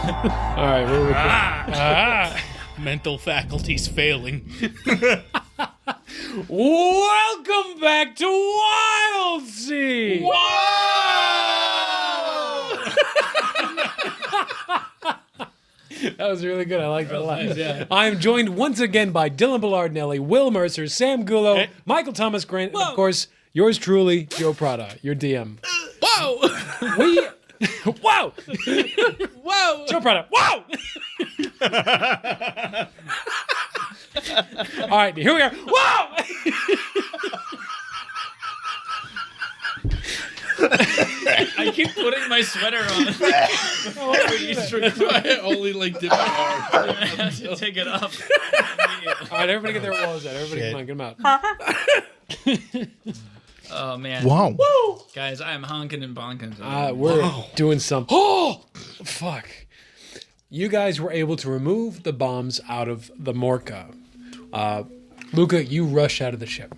All right, we're Mental faculties failing. welcome back to Wildsea. That was really good. I liked it a lot. Yeah. I am joined once again by Dylan Ballard-Nelly, Will Mercer, Sam Gullo, Michael Thomas Grant, and of course, yours truly, Joe Prada, your DM. Whoa! We... Wow! Whoa! Joe Prada, wow! All right, here we are. Wow! I keep putting my sweater on. I only like dip my arm. I have to take it off. All right, everybody get their walls out. Everybody, come on, get them out. Oh, man. Wow. Woo! Guys, I am honking and bonking. We're doing something. Oh! Fuck. You guys were able to remove the bombs out of the Morca. Luca, you rush out of the ship.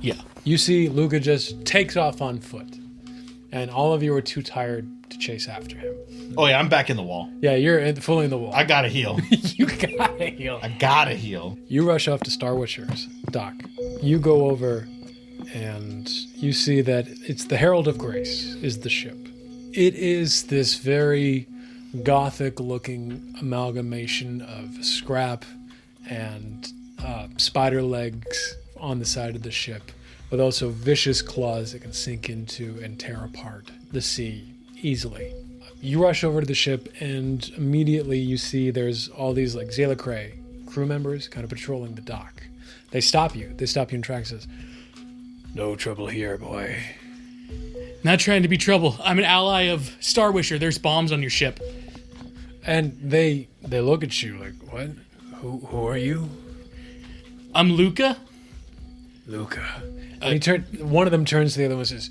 Yeah. You see Luca just takes off on foot. And all of you are too tired to chase after him. Oh yeah, I'm back in the wall. Yeah, you're fully in the wall. I gotta heal. You gotta heal. I gotta heal. You rush off to Star Wishers dock. You go over and you see that it's the Herald of Grace is the ship. It is this very gothic-looking amalgamation of scrap and spider legs on the side of the ship, with also vicious claws that can sink into and tear apart the sea easily. You rush over to the ship, and immediately you see there's all these like Zelacrae crew members kind of patrolling the dock. They stop you. They stop you in tracks. Says, "No trouble here, boy." Not trying to be trouble. I'm an ally of Star Wisher. There's bombs on your ship. And they look at you like, "What? Who are you?" I'm Luca. Luca. And one of them turns to the other one and says,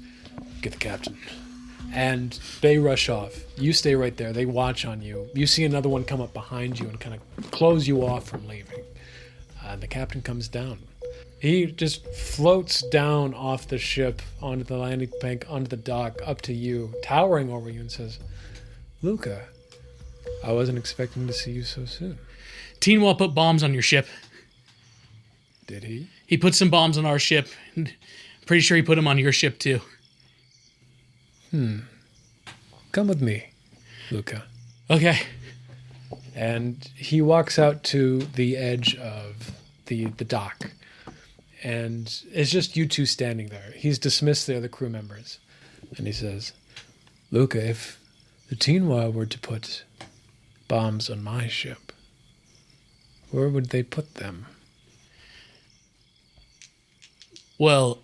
"Get the captain." And they rush off. You stay right there. They watch on you. You see another one come up behind you and kind of close you off from leaving. And the captain comes down. He just floats down off the ship onto the landing bank, onto the dock, up to you, towering over you, and says, "Luca, I wasn't expecting to see you so soon." Teenwall put bombs on your ship. Did he? He put some bombs on our ship. Pretty sure he put them on your ship too. Come with me, Luca. Okay. And he walks out to the edge of the dock. And it's just you two standing there. He's dismissed the other crew members. And he says, "Luca, if the Teenwa were to put bombs on my ship, where would they put them?" Well,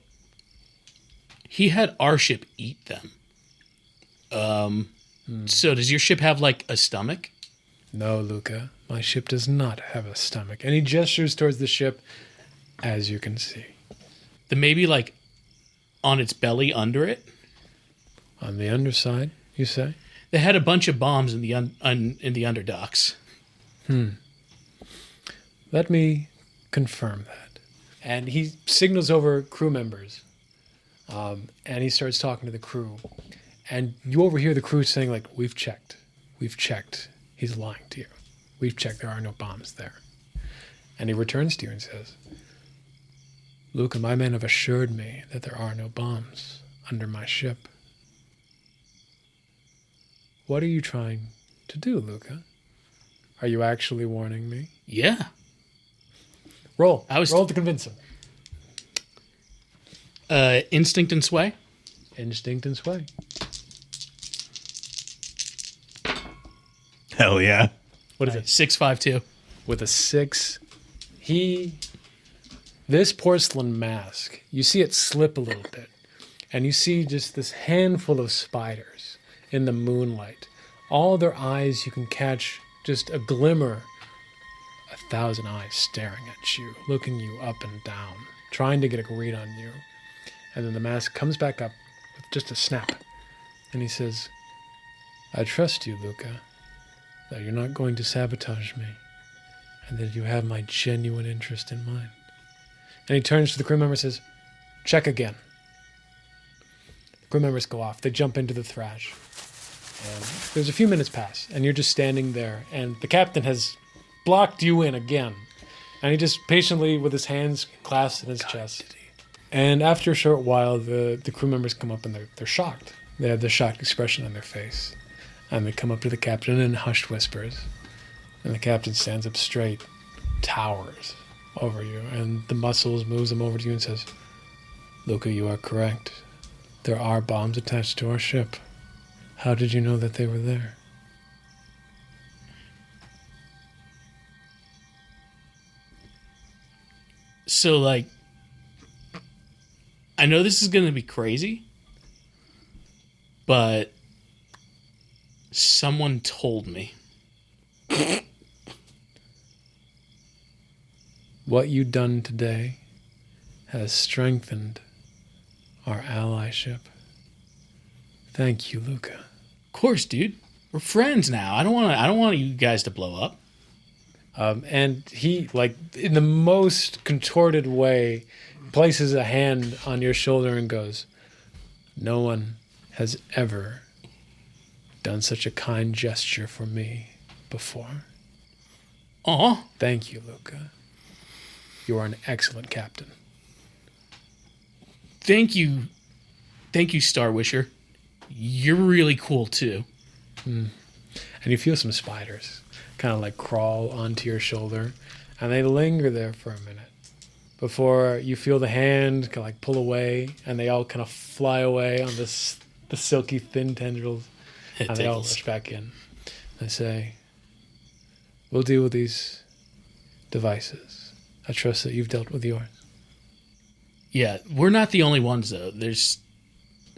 he had our ship eat them. So does your ship have like a stomach? "No, Luca, my ship does not have a stomach." And he gestures towards the ship, as you can see. Then maybe like on its belly under it? On the underside, you say? They had a bunch of bombs in the in the underdocks. Let me confirm that. And he signals over crew members. And he starts talking to the crew. And you overhear the crew saying, like, "We've checked. We've checked. He's lying to you. We've checked. There are no bombs there." And he returns to you and says, "Luca, my men have assured me that there are no bombs under my ship. What are you trying to do, Luca? Are you actually warning me?" Yeah. Roll. I was- Roll to convince him. Instinct and sway? Instinct and sway. Hell yeah. What is it? 652. With a 6, this porcelain mask, you see it slip a little bit, and you see just this handful of spiders in the moonlight. All their eyes, you can catch just a glimmer, 1,000 eyes staring at you, looking you up and down, trying to get a read on you. And then the mask comes back up with just a snap, and he says, "I trust you, Luca, that you're not going to sabotage me, and that you have my genuine interest in mind." And he turns to the crew member and says, "Check again." The crew members go off. They jump into the thrash. And there's a few minutes pass, and you're just standing there, and the captain has blocked you in again. And he just patiently, with his hands clasped in his chest. And after a short while, the crew members come up and they're shocked. They have the shocked expression on their face. And they come up to the captain in hushed whispers. And the captain stands up straight, towers over you, and the muscles moves him over to you and says, Luca, you are correct. There are bombs attached to our ship. How did you know that they were there? So, like, I know this is going to be crazy, but someone told me. What you done today has strengthened our allyship. Thank you, Luca. Of course, dude. We're friends now. I don't want you guys to blow up. And he, like, in the most contorted way, places a hand on your shoulder and goes, no one has ever done such a kind gesture for me before. Aw. Thank you, Luca. You are an excellent captain. Thank you. Thank you, Star Wisher. You're really cool, too. And you feel some spiders kind of like crawl onto your shoulder, and they linger there for a minute before you feel the hand kind of like pull away, and they all kind of fly away on the silky thin tendrils, and they all rush back in. They say, we'll deal with these devices. I trust that you've dealt with yours. Yeah, we're not the only ones, though. There's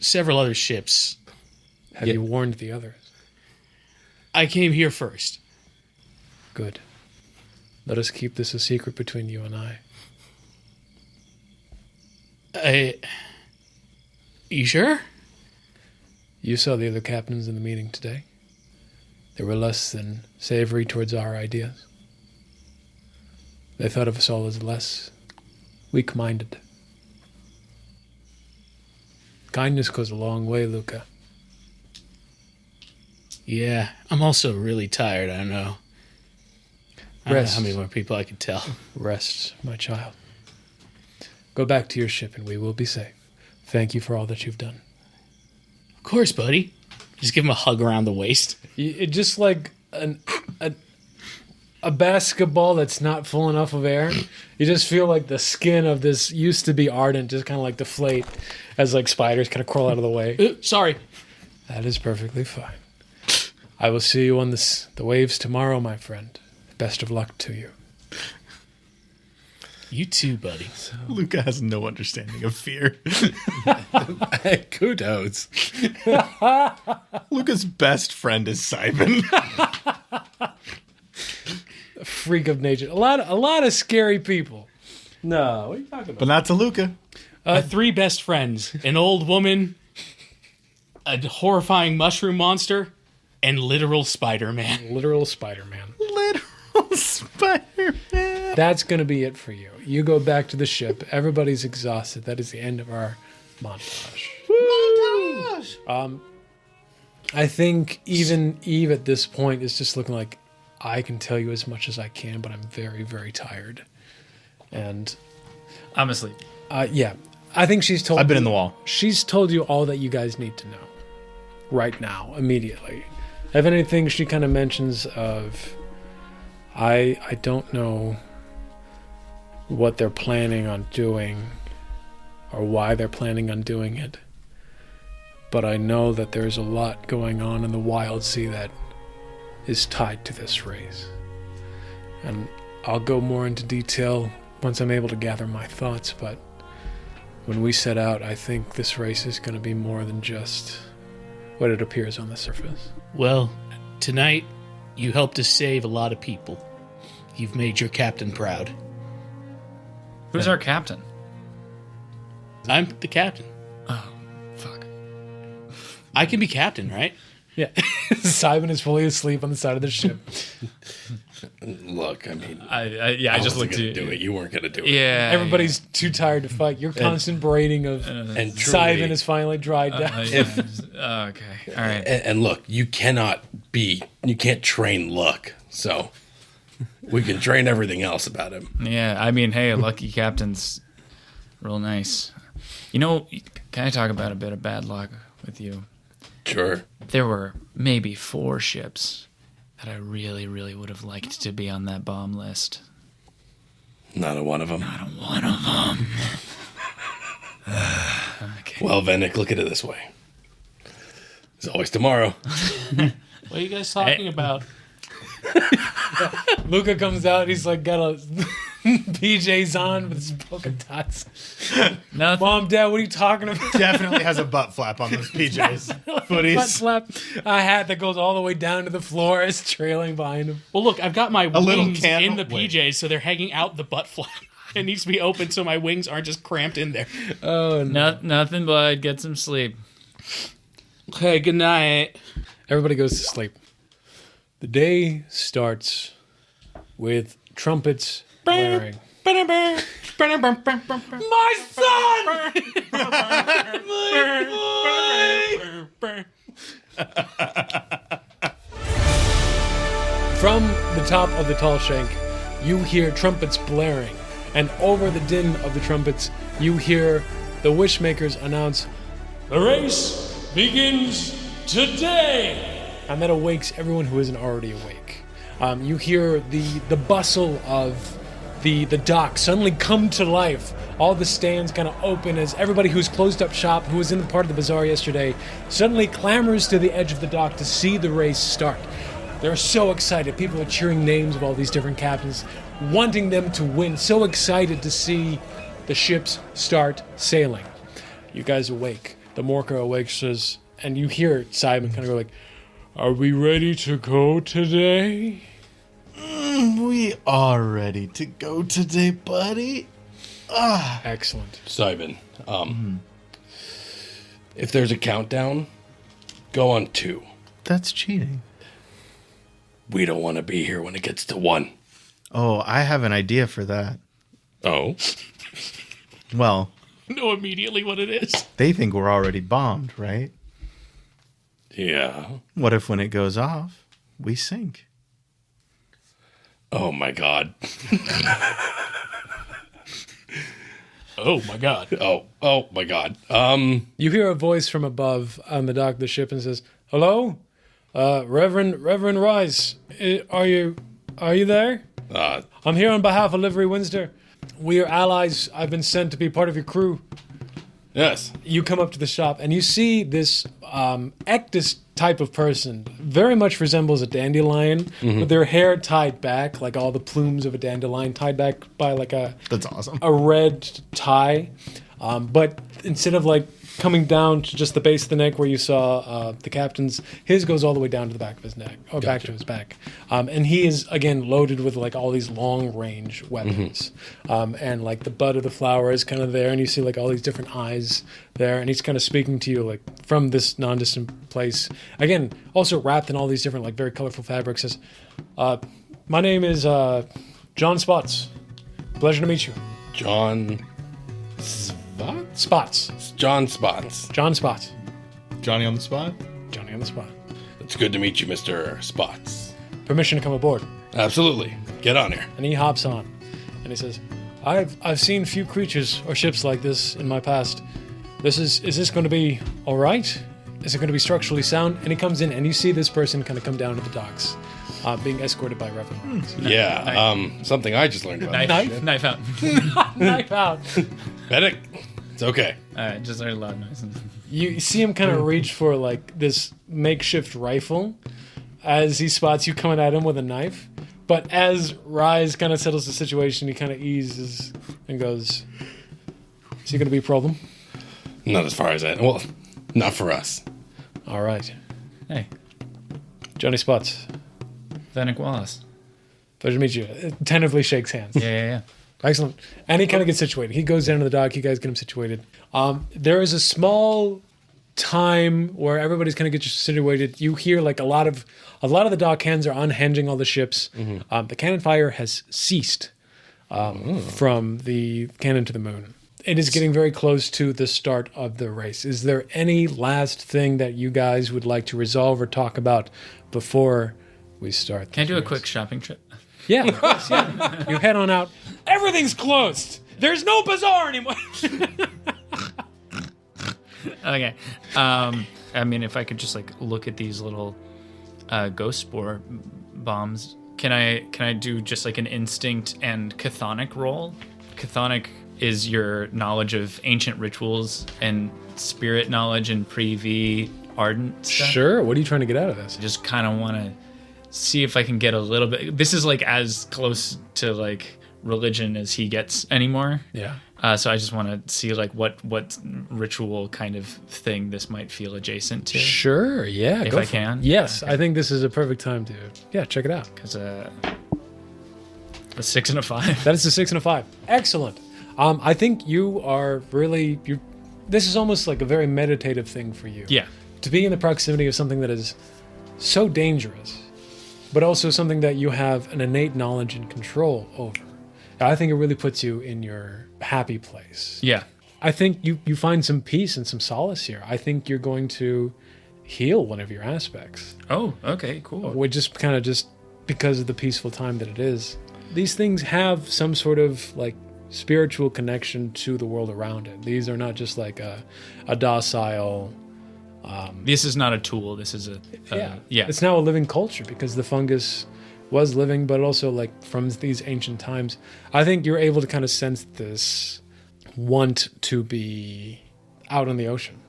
several other ships. Have you warned the others? I came here first. Good. Let us keep this a secret between you and I. You sure? You saw the other captains in the meeting today. They were less than savory towards our ideas. They thought of us all as less weak-minded. Kindness goes a long way, Luca. Yeah, I'm also really tired, I don't know. I don't know how many more people I could tell. Rest, my child. Go back to your ship and we will be safe. Thank you for all that you've done. Of course, buddy. Just give him a hug around the waist. It just like a basketball that's not full enough of air. You just feel like the skin of this used to be ardent just kind of like deflate as like spiders kind of crawl out of the way. Sorry. That is perfectly fine. I will see you on the waves tomorrow, my friend. Best of luck to you. You too, buddy. Luca has no understanding of fear. Kudos. Luca's best friend is Simon. A freak of nature. A lot of scary people. No, what are you talking about? But not to Luca. Three best friends. An old woman, a horrifying mushroom monster, and literal Spider-Man. Literal Spider-Man. Literal Spider-Man. That's going to be it for you. You go back to the ship. Everybody's exhausted. That is the end of our montage. Montage! I think even Eve at this point is just looking like, I can tell you as much as I can, but I'm very, very tired. And I'm asleep. yeah, I think she's told I've been in the wall. She's told you all that you guys need to know right now, immediately. If anything, she kind of mentions of, I don't know what they're planning on doing or why they're planning on doing it, but I know that there's a lot going on in the Wildsea that is tied to this race. And I'll go more into detail once I'm able to gather my thoughts, but when we set out, I think this race is going to be more than just what it appears on the surface. Well, tonight, you helped us save a lot of people. You've made your captain proud. Who's our captain? I'm the captain. Oh, fuck. I can be captain, right? Yeah. Simon is fully asleep on the side of the ship. Look, I mean, I just wasn't looked gonna at do it. You weren't gonna do it. Yeah. Everybody's too tired to fight. Your constant braiding of And Simon truly, is finally dried down. Okay. All right. and look, you can't train luck. So we can train everything else about him. Yeah. I mean, hey, a lucky captain's real nice. You know, can I talk about a bit of bad luck with you? Sure. There were maybe 4 ships that I really, really would have liked to be on that bomb list. Not a one of them. Not a one of them. Okay. Well, Vennick, look at it this way. There's always tomorrow. What are you guys talking about? Luca comes out. He's like got a PJs on with his polka dots. Nothing. Mom, Dad, what are you talking about? Definitely has a butt flap on those PJs. Butt Footies. flap. A hat that goes all the way down to the floor is trailing behind him. Well, look, I've got my little wings candle- in the PJs, so they're hanging out the butt flap. It needs to be open so my wings aren't just cramped in there. Oh, no. Nothing, bud. Get some sleep. Okay, good night. Everybody goes to sleep. The day starts with trumpets blaring. My son! From the top of the tall shank, you hear trumpets blaring, and over the din of the trumpets, you hear the Wishmakers announce, "The race begins today!" And that awakes everyone who isn't already awake. You hear the bustle of the dock suddenly come to life. All the stands kind of open as everybody who's closed up shop, who was in the part of the bazaar yesterday, suddenly clamors to the edge of the dock to see the race start. They're so excited. People are cheering names of all these different captains, wanting them to win. So excited to see the ships start sailing. You guys awake. The Morca awakes, and you hear Simon kind of go like, "Are we ready to go today?" We are ready to go today, buddy. Excellent. Simon, if there's a countdown, go on 2. That's cheating. We don't want to be here when it gets to 1. Oh, I have an idea for that. Oh? Well, Know immediately what it is. they think we're already bombed, right? Yeah. What if when it goes off, we sink? Oh my God. Oh my god. Oh my God. You hear a voice from above on the dock of the ship and says, "Hello? Reverend Rice, are you there? I'm here on behalf of Livery Windsor. We are allies. I've been sent to be part of your crew." Yes. You come up to the shop and you see this Ectus type of person. Very much resembles a dandelion, with their hair tied back, like all the plumes of a dandelion, tied back by like That's awesome. a red tie. But instead of like coming down to just the base of the neck where you saw the captain's, his goes all the way down to the back of his neck, or back to his back. And he is, again, loaded with like all these long range weapons. And like the bud of the flower is kind of there, and you see like all these different eyes there, and he's kind of speaking to you like from this non-distant place. Again, also wrapped in all these different like very colorful fabrics. Says, "My name is John Spots. Pleasure to meet you." John Spots. John Spots. John Spots. Johnny on the spot? Johnny on the spot. It's good to meet you, Mr. Spots. Permission to come aboard. Absolutely. Get on here. And he hops on. And he says, I've seen few creatures or ships like this in my past. Is this going to be all right? Is it going to be structurally sound? And he comes in, and you see this person kind of come down to the docks, being escorted by Reverend. Yeah. Something I just learned about. Knife out. Knife out. Medic. It's okay. All right, just very loud noise. You see him kind of reach for like this makeshift rifle as he spots you coming at him with a knife. But as Rise kind of settles the situation, he kind of eases and goes, "Is he going to be a problem?" Not as far as I. Well, not for us. All right. Hey, Johnny Spots. Vanek Wallace. Pleasure to meet you. Tentatively shakes hands. Yeah. Excellent. And he kind of gets situated. He goes down to the dock. You guys get him situated. There is a small time where everybody's kind of gets situated, you hear like a lot of the dock hands are unhinging all the ships. The cannon fire has ceased from the cannon to the moon. It is getting very close to the start of the race. Is there any last thing that you guys would like to resolve or talk about before we start? Can I do a quick shopping trip? Yeah, of course, yeah. You head on out. Everything's closed. There's no bazaar anymore. Okay. I mean, if I could just like look at these little ghost spore bombs, can I do just like an instinct and chthonic roll? Chthonic is your knowledge of ancient rituals and spirit knowledge and pre-V ardent stuff. Sure. What are you trying to get out of this? I just kind of want to see if I can get a little bit. This is like as close to like religion as he gets anymore. Yeah. So I just want to see like what ritual kind of thing this might feel adjacent to. Sure. Yeah. If go I for can. it. Yes, I think this is a perfect time to check it out. Because a 6 and a 5. That is a 6 and a 5. Excellent. I think you are really this is almost like a very meditative thing for you. Yeah. To be in the proximity of something that is so dangerous, but also something that you have an innate knowledge and control over. I think it really puts you in your happy place. Yeah. I think you find some peace and some solace here. I think you're going to heal one of your aspects. Oh, okay, cool. Which just kind of just because of the peaceful time that it is. These things have some sort of like spiritual connection to the world around it. These are not just like a docile... This is not a tool. This is a... yeah. It's now a living culture because the fungus was living, but also like from these ancient times. I think you're able to kind of sense this want to be out on the ocean.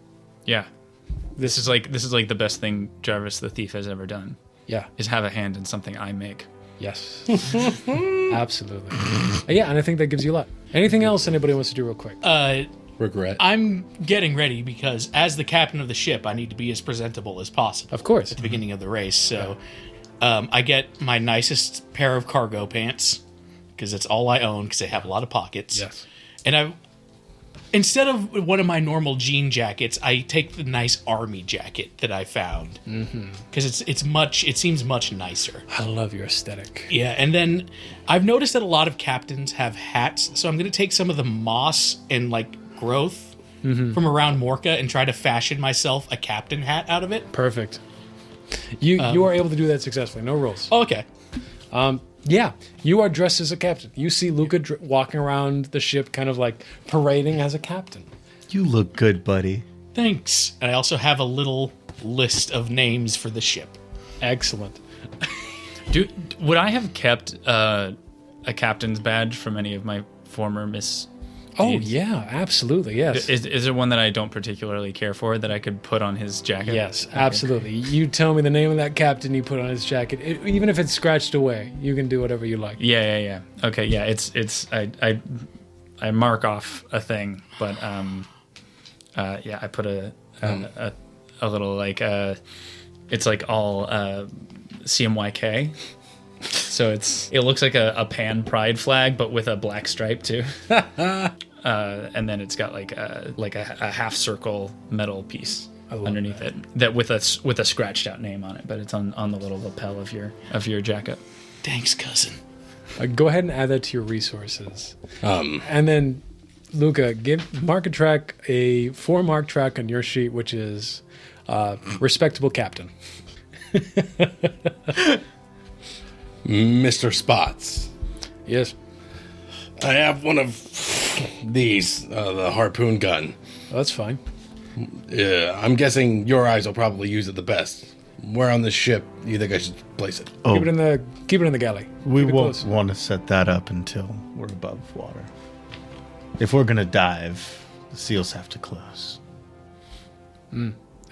Yeah. This is like the best thing Jarvis the Thief has ever done. Yeah. Is have a hand in something I make. Yes. Absolutely. Yeah, and I think that gives you a lot. Anything else anybody wants to do real quick? Regret. I'm getting ready because as the captain of the ship, I need to be as presentable as possible. Of course. At the beginning of the race. So I get my nicest pair of cargo pants because it's all I own because they have a lot of pockets. Yes. And instead of one of my normal jean jackets, I take the nice army jacket that I found because it seems much nicer. I love your aesthetic. Yeah, and then I've noticed that a lot of captains have hats, so I'm going to take some of the moss and like growth from around Morca and try to fashion myself a captain hat out of it. Perfect. You are able to do that successfully. No rules. Oh, okay. Yeah, you are dressed as a captain. You see Luca walking around the ship kind of like parading as a captain. You look good, buddy. Thanks. And I also have a little list of names for the ship. Excellent. Would I have kept a captain's badge from any of my former misdeeds? Oh, yeah, absolutely, yes. Is there one that I don't particularly care for that I could put on his jacket? Yes, absolutely. You tell me the name of that captain you put on his jacket. Even if it's scratched away, you can do whatever you like. Yeah. Okay, yeah, it's I mark off a thing, but yeah, I put a little like it's like all CMYK. So it looks like a pan pride flag, but with a black stripe too. And then it's got like a half circle metal piece underneath it that with a scratched out name on it, but it's on the little lapel of your jacket. Thanks, cousin. Go ahead and add that to your resources. And then, Luca, mark a track, a 4-mark track on your sheet, which is respectable captain. Mr. Spots. Yes. I have one of these, the harpoon gun. Oh, that's fine. I'm guessing your eyes will probably use it the best. Where on this ship do you think I should place it? Oh, Keep it in the galley. we Keep it won't close. want to set that up until we're above water. If we're gonna dive, the seals have to close.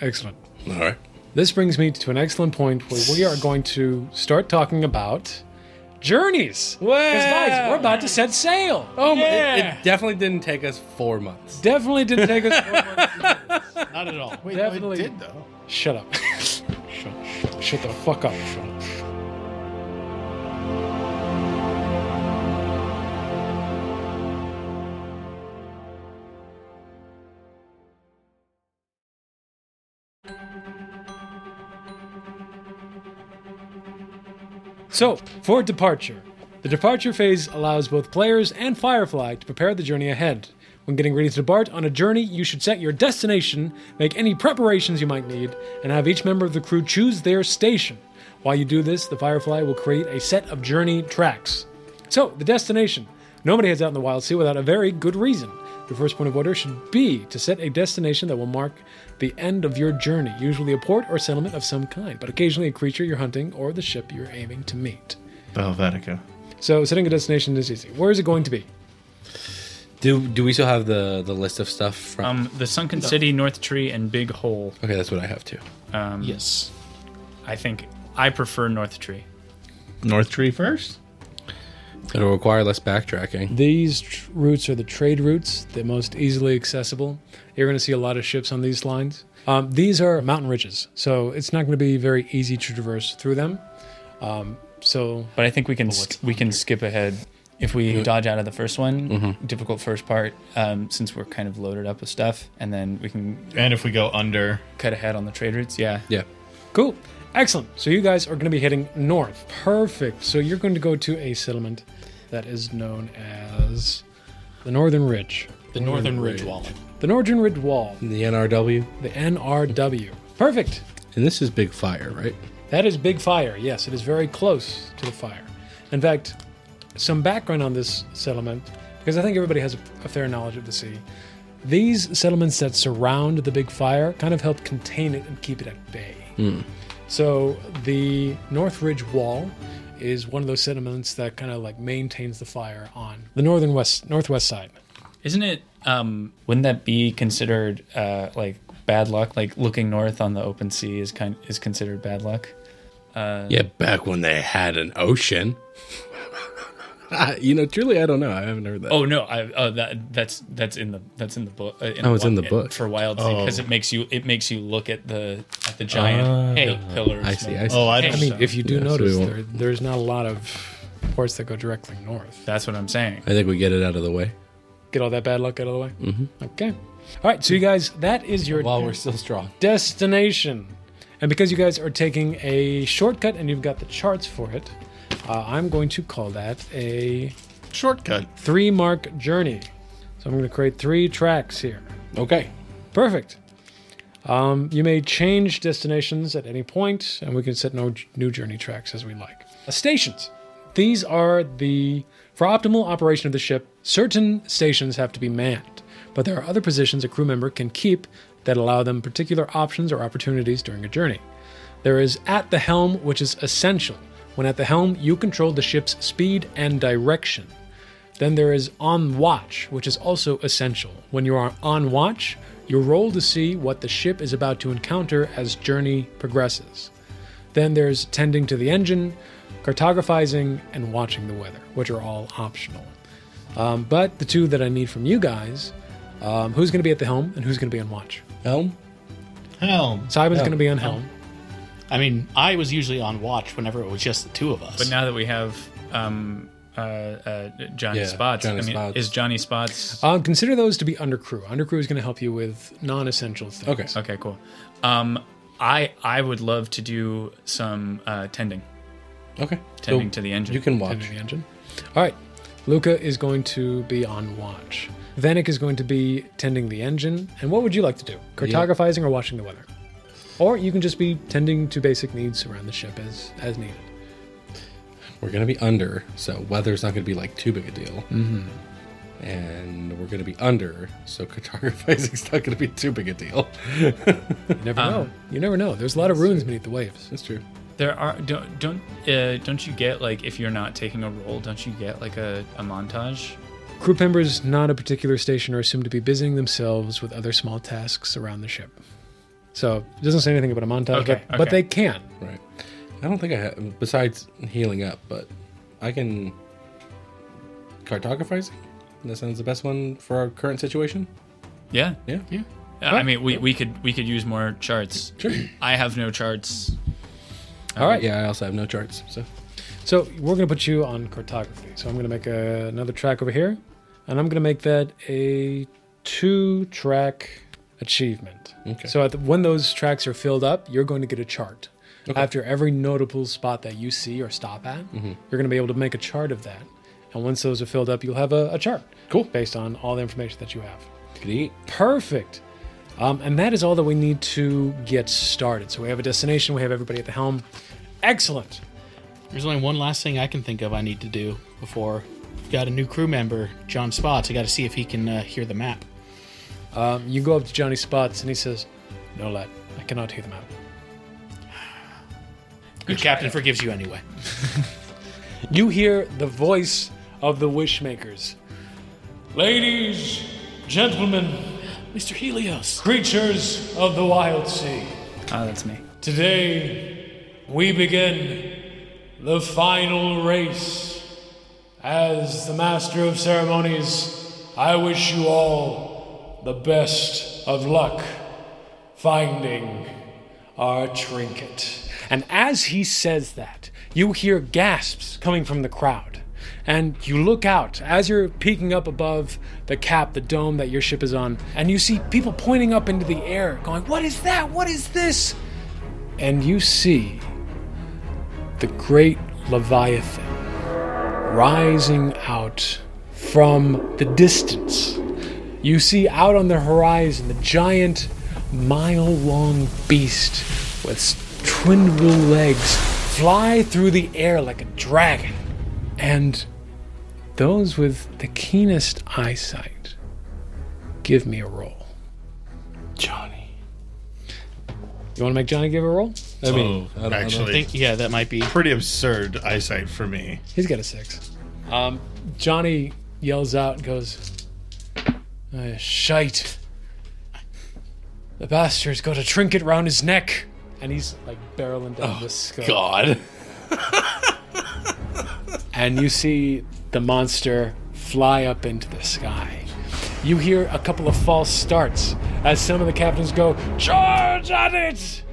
Excellent. All right. This brings me to an excellent point where we are going to start talking about journeys. Because, guys, we're about to set sail. Oh, Yeah. it definitely didn't take us 4 months. Definitely didn't take us 4 months. Not at all. Wait, Definitely. no, it did though. Shut up. Shut the fuck up. Shut up. So, for departure. The departure phase allows both players and Firefly to prepare the journey ahead. When getting ready to depart on a journey, you should set your destination, make any preparations you might need, and have each member of the crew choose their station. While you do this, the Firefly will create a set of journey tracks. So, the destination. Nobody heads out in the Wildsea without a very good reason. Your first point of order should be to set a destination that will mark the end of your journey, usually a port or settlement of some kind, but occasionally a creature you're hunting or the ship you're aiming to meet. Helvetica. So, setting a destination is easy. Where is it going to be? Do we still have the list of stuff from? The Sunken City, North Tree, and Big Hole. Okay, that's what I have too. Yes. I think I prefer North Tree. North Tree first? It'll require less backtracking. These routes are the trade routes, the most easily accessible. You're going to see a lot of ships on these lines. These are mountain ridges, so it's not going to be very easy to traverse through them. But I think we can skip ahead if we dodge out of the first one. Difficult first part, since we're kind of loaded up with stuff, and then we can And if we go under... cut ahead on the trade routes. Yeah. Cool. Excellent. So you guys are going to be heading north. Perfect. So you're going to go to a settlement that is known as the Northern Ridge. The Northern Ridge Wall. The Northern Ridge Wall. The NRW. The NRW. Perfect. And this is Big Fire, right? That is Big Fire. Yes, it is very close to the fire. In fact, some background on this settlement, because I think everybody has a fair knowledge of the sea. These settlements that surround the Big Fire kind of help contain it and keep it at bay. So the North Ridge Wall is one of those settlements that kind of like maintains the fire on the northwest side. Isn't it? Wouldn't that be considered like bad luck? Like looking north on the open sea is considered bad luck. Yeah, back when they had an ocean. Truly, I don't know. I haven't heard that. Oh no! That's in the book. It's in the book for Wildsea because it makes you look at the giant pillars. I see. I mean, if you do notice, there's not a lot of ports that go directly north. That's what I'm saying. I think we get it out of the way. Get all that bad luck out of the way. Okay. All right. So you guys, that is your While we're still strong. destination, and because you guys are taking a shortcut and you've got the charts for it. I'm going to call that a Shortcut. 3-mark journey. So I'm going to create 3 tracks here. Okay. Perfect. You may change destinations at any point, and we can set new journey tracks as we like. Stations. These are for optimal operation of the ship, certain stations have to be manned, but there are other positions a crew member can keep that allow them particular options or opportunities during a journey. There is at the helm, which is essential. When at the helm, you control the ship's speed and direction. Then there is on watch, which is also essential. When you are on watch, you roll to see what the ship is about to encounter as journey progresses. Then there's tending to the engine, cartographizing, and watching the weather, which are all optional. But the 2 that I need from you guys, who's going to be at the helm and who's going to be on watch? Helm? Simon's going to be on helm. I mean, I was usually on watch whenever it was just the 2 of us. But now that we have Johnny Spots, Spots. is Johnny Spots? Consider those to be undercrew. Undercrew is going to help you with non-essential things. Okay. Okay, cool. I would love to do some tending. Okay. Tending to the engine. You can watch. Tending the engine. All right. Luca is going to be on watch. Vanek is going to be tending the engine. And what would you like to do? Cartographizing or watching the weather? Or you can just be tending to basic needs around the ship as needed. We're going to be under, so weather's not going to be like too big a deal. And we're going to be under, so cartographizing's not going to be too big a deal. You never know. You never know. There's a lot of runes beneath the waves. That's true. There are don't you get like if you're not taking a roll, don't you get like a montage? Crew members not a particular station are assumed to be busying themselves with other small tasks around the ship. So it doesn't say anything about a montage, but they can. Right. I don't think I have, besides healing up, but I can cartographizing. That sounds the best one for our current situation. Yeah. I mean, we could use more charts. Sure. I have no charts. All right. Yeah, I also have no charts. So we're going to put you on cartography. So I'm going to make another track over here, and I'm going to make that a 2-track achievement. Okay. So when those tracks are filled up, you're going to get a chart. After every notable spot that you see or stop at, you're going to be able to make a chart of that. And once those are filled up, you'll have a chart. Cool. Based on all the information that you have. Great. Perfect. And that is all that we need to get started. So we have a destination. We have everybody at the helm. Excellent. There's only one last thing I can think of I need to do before we've got a new crew member, John Spots. I got to see if he can hear the map. You go up to Johnny Spots, and he says, "No, lad, I cannot hear the map." Your captain forgives you anyway. You hear the voice of the Wishmakers. "Ladies, gentlemen, Mr. Helios. creatures of the Wildsea, Oh, that's me. today we begin the final race. As the Master of Ceremonies, I wish you all the best of luck finding our trinket." And as he says that, you hear gasps coming from the crowd. And you look out as you're peeking up above the cap, the dome that your ship is on, and you see people pointing up into the air, going, "What is that? What is this?" And you see the great Leviathan rising out from the distance. You see out on the horizon the giant, mile-long beast with twin-wheel legs fly through the air like a dragon. And those with the keenest eyesight, give me a roll. Johnny. You want to make Johnny give a roll? I mean, I don't I actually, think, yeah, that might be. pretty absurd eyesight for me. He's got a 6. Johnny yells out and goes, "Shite. The bastard's got a trinket round his neck." And he's like barreling down the skull. God. And you see the monster fly up into the sky. You hear a couple of false starts as some of the captains go, "Charge at it!"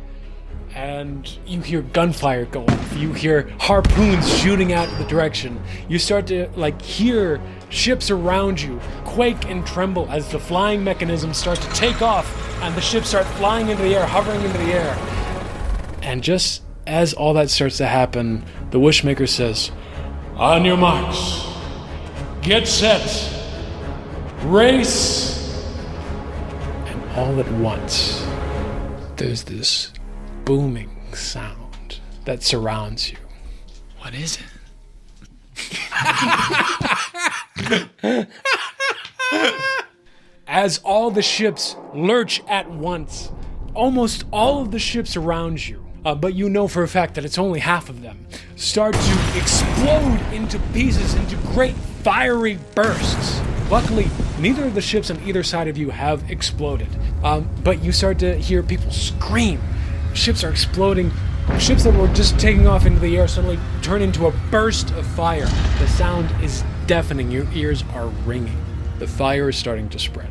And you hear gunfire go off. You hear harpoons shooting out in the direction. You start to hear ships around you quake and tremble as the flying mechanisms start to take off and the ships start flying into the air, hovering into the air. And just as all that starts to happen, the Wishmaker says, "On your marks, get set, race." And all at once, there's this booming sound that surrounds you. What is it? As all the ships lurch at once, almost all of the ships around you, but you know for a fact that it's only half of them, start to explode into pieces, into great fiery bursts. Luckily, neither of the ships on either side of you have exploded, but you start to hear people scream. Ships are exploding. Ships that were just taking off into the air suddenly turn into a burst of fire. The sound is deafening. Your ears are ringing. The fire is starting to spread.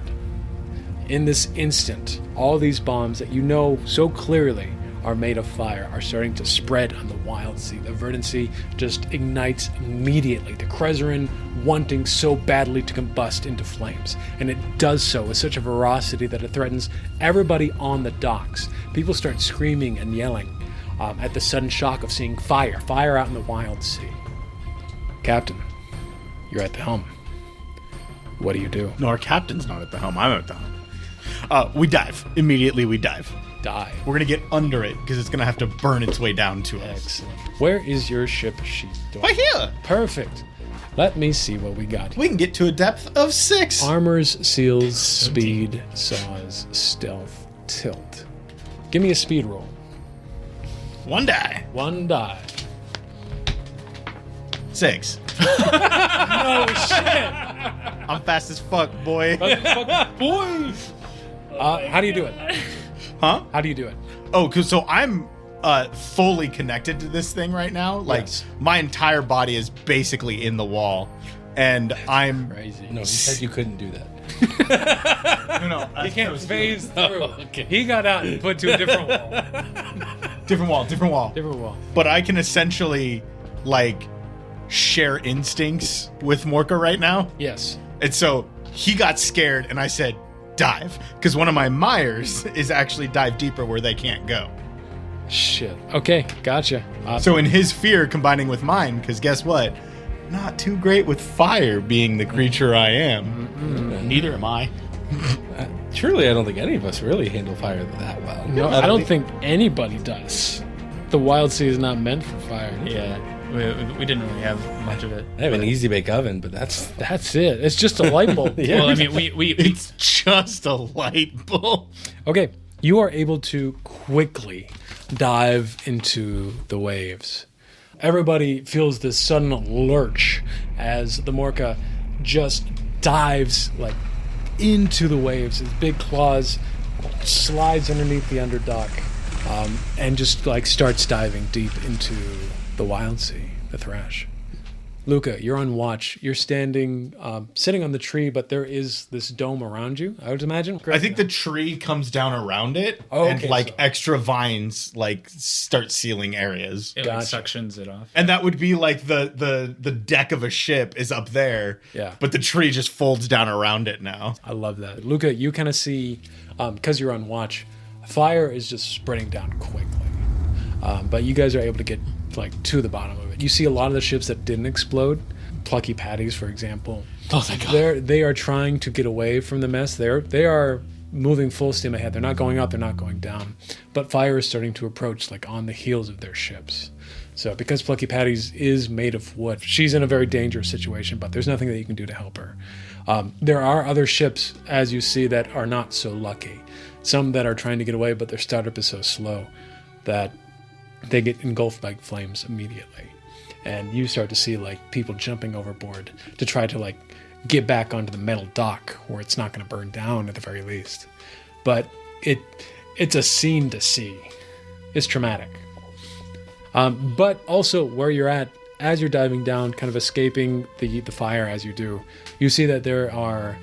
In this instant, all these bombs that you know so clearly are made of fire are starting to spread on the Wildsea. The Verdancy just ignites immediately, the Krezerin wanting so badly to combust into flames. And it does so with such a ferocity that it threatens everybody on the docks. People start screaming and yelling at the sudden shock of seeing fire out in the Wildsea. Captain, you're at the helm. What do you do? No, our captain's not at the helm. I'm at the helm. We dive. Immediately we dive. Die. We're going to get under it because it's going to have to burn its way down to us. Excellent. Where is your ship sheet? Right here. Perfect. Let me see what we got here. We can get to a depth of 6. Armors, seals, speed, saws, stealth, tilt. Give me a speed roll. 1 die. 1 die. 6. Oh, shit! I'm fast as fuck, boy. Boys! How do you do it? Huh? How do you do it? Oh, so I'm fully connected to this thing right now. Like, Yes. my entire body is basically in the wall. And I'm... Crazy. No, you said you couldn't do that. No, He can't phase through. okay. He got out and put to a different wall. Different wall. Different wall. But I can essentially, share instincts with Morca right now. Yes. And so he got scared, and I said, dive. Because one of my Myers is actually dive deeper where they can't go. Shit. Okay, gotcha. So in his fear combining with mine, because guess what? Not too great with fire being the creature I am. Neither am I. Surely I don't think any of us really handle fire that well. No, I don't think anybody does. The Wildsea is not meant for fire. Yeah, we didn't really have much of it. I have an easy bake oven, but that's That's it. It's just a light bulb. Yeah. Well, I mean, we It's just a light bulb. Okay, you are able to quickly dive into the waves. Everybody feels this sudden lurch as the Morca just dives like into the waves. His big claws slides underneath the underdock and just like starts diving deep into the Wildsea, the Thrash. Luca, you're on watch. You're standing, sitting on the tree, but there is this dome around you, I would imagine. I think the tree comes down around it, Oh, and okay, like so- extra vines like start sealing areas. it Gotcha. like suctions it off. And that would be like the deck of a ship is up there, Yeah. but the tree just folds down around it now. I love that. Luca, you kind of see, because you're on watch, fire is just spreading down quickly. But you guys are able to get like to the bottom of it. You see a lot of the ships that didn't explode, Plucky Patties, for example. Oh, thank God. They are trying to get away from the mess. They are moving full steam ahead. They're not going up, they're not going down. But fire is starting to approach like on the heels of their ships. So because Plucky Patties is made of wood, she's in a very dangerous situation, but there's nothing that you can do to help her. There are other ships, as you see, that are not so lucky. Some that are trying to get away, but their startup is so slow that they get engulfed by flames immediately. And you start to see like people jumping overboard to try to like get back onto the metal dock where it's not going to burn down at the very least. But it's a scene to see. It's traumatic. But also where you're at, as you're diving down, kind of escaping the fire as you do, you see that there are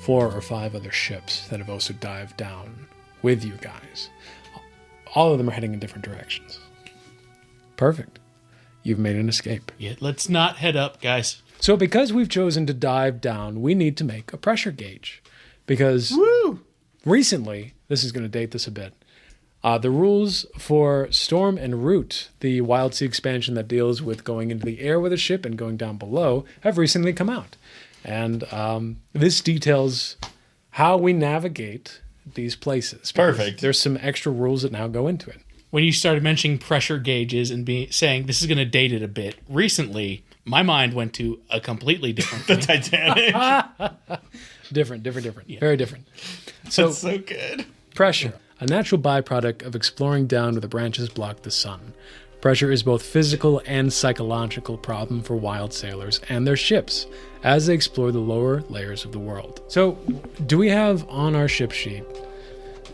4 or 5 other ships that have also dived down with you guys. All of them are heading in different directions. Perfect. You've made an escape. Yeah, let's not head up, guys. So because we've chosen to dive down, we need to make a pressure gauge. Because recently, this is going to date this a bit, the rules for Storm and Root, the Wildsea expansion that deals with going into the air with a ship and going down below, have recently come out. And this details how we navigate these places. Because Perfect. There's some extra rules that now go into it. When you started mentioning pressure gauges and saying this is going to date it a bit, recently my mind went to a completely different thing. Titanic. Different. Yeah. Very different. So, That's so good. pressure, a natural byproduct of exploring down where the branches block the sun. Pressure is both physical and psychological problem for wild sailors and their ships as they explore the lower layers of the world. So, do we have on our ship sheet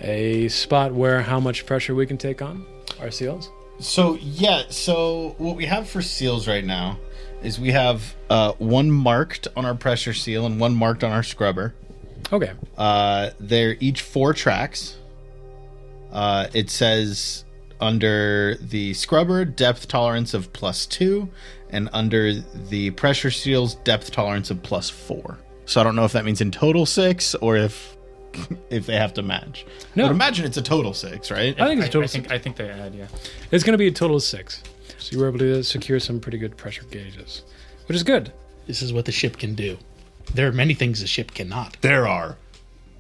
a spot where how much pressure we can take on our seals? So what we have for seals right now is we have one marked on our pressure seal and one marked on our scrubber. Okay. They're each 4 tracks. It says under the scrubber, depth tolerance of +2, and under the pressure seals, depth tolerance of +4. So I don't know if that means in total 6 or if they have to match. No. I would imagine it's a total 6, right? I think it's a total I think they had, yeah. It's going to be a total of 6. So you were able to secure some pretty good pressure gauges, which is good. This is what the ship can do. There are many things the ship cannot. There are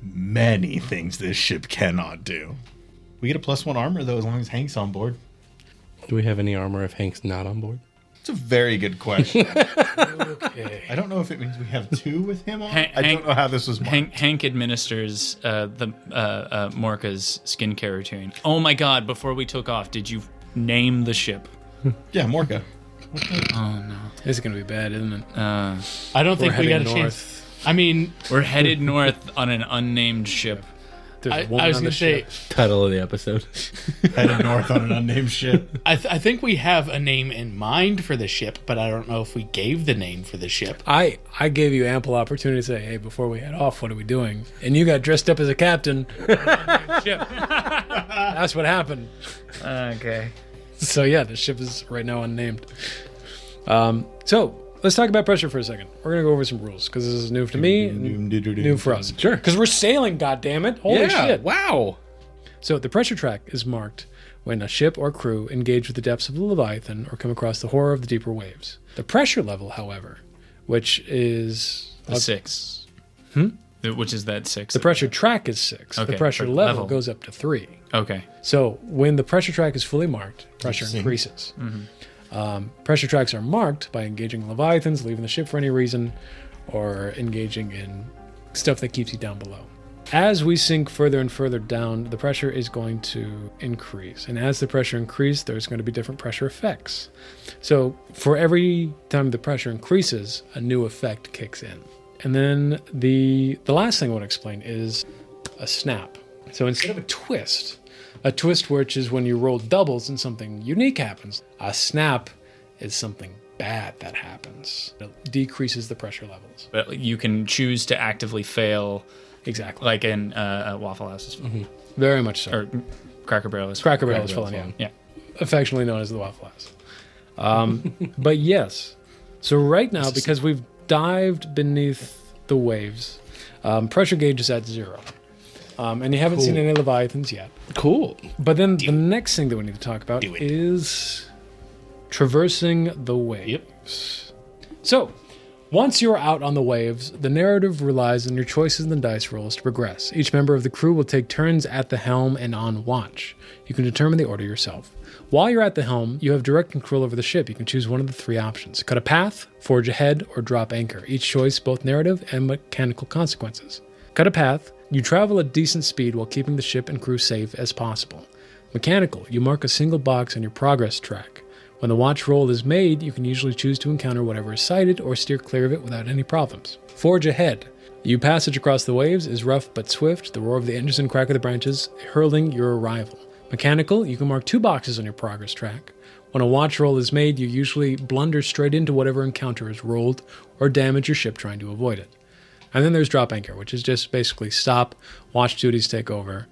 many things this ship cannot do. We get a +1 armor, though, as long as Hank's on board. Do we have any armor if Hank's not on board? It's a very good question. Okay. I don't know if it means we have 2 with him on. Hank- I don't know how this was marked. Hank administers the Morca's skincare routine. Oh my god, before we took off, did you name the ship? Yeah, Morca. Oh no. This is going to be bad, isn't it? I don't think we got a heading chance. I mean, We're headed north on an unnamed ship. There's a I woman was on going the to say, ship. Title of the episode. Headed north on an unnamed ship. I think we have a name in mind for the ship, but I don't know if we gave the name for the ship. I gave you ample opportunity to say, hey, before we head off, what are we doing? And you got dressed up as a captain. Ship. That's what happened. Okay. So yeah, the ship is right now unnamed. So let's talk about pressure for a second. We're gonna go over some rules because this is new to me, and new for us. Sure. Because we're sailing, goddammit. Holy shit! Wow. So the pressure track is marked when a ship or crew engage with the depths of the Leviathan or come across the horror of the deeper waves. The pressure level, however, which is... The 6. Which is that 6? The pressure track is 6. Okay, The pressure but level level. goes up to 3. Okay. So when the pressure track is fully marked, pressure Interesting. increases. Pressure tracks are marked by engaging Leviathans, leaving the ship for any reason, or engaging in stuff that keeps you down below. As we sink further and further down, the pressure is going to increase. And as the pressure increases, there's going to be different pressure effects. So for every time the pressure increases, a new effect kicks in. And then the last thing I want to explain is a snap. So instead of a twist which is when you roll doubles and something unique happens, a snap is something bad that happens. It decreases the pressure levels. But you can choose to actively fail, Exactly. like in Waffle House is fun. Very much so. Or Cracker Barrel is fun. Cracker Barrel is fun, yeah. Yeah. Affectionately known as the Waffle House. But yes. So right now, because we've dived beneath the waves, pressure gauge is at 0. And you haven't seen any Leviathans yet. Cool. But then the next thing that we need to talk about is traversing the waves. So, once you're out on the waves, the narrative relies on your choices in the dice rolls to progress. Each member of the crew will take turns at the helm and on watch. You can determine the order yourself. While you're at the helm, you have direct control over the ship. You can choose one of the 3 options: cut a path, forge ahead, or drop anchor. Each choice both narrative and mechanical consequences. Cut a path. You travel at decent speed while keeping the ship and crew safe as possible. Mechanical. You mark a single box on your progress track. When the watch roll is made, you can usually choose to encounter whatever is sighted or steer clear of it without any problems. Forge ahead. Your passage across the waves is rough but swift, the roar of the engines and crack of the branches heralding your arrival. Mechanical. You can mark 2 boxes on your progress track. When a watch roll is made, you usually blunder straight into whatever encounter is rolled or damage your ship trying to avoid it. And then there's drop anchor, which is just basically stop, watch duties take over,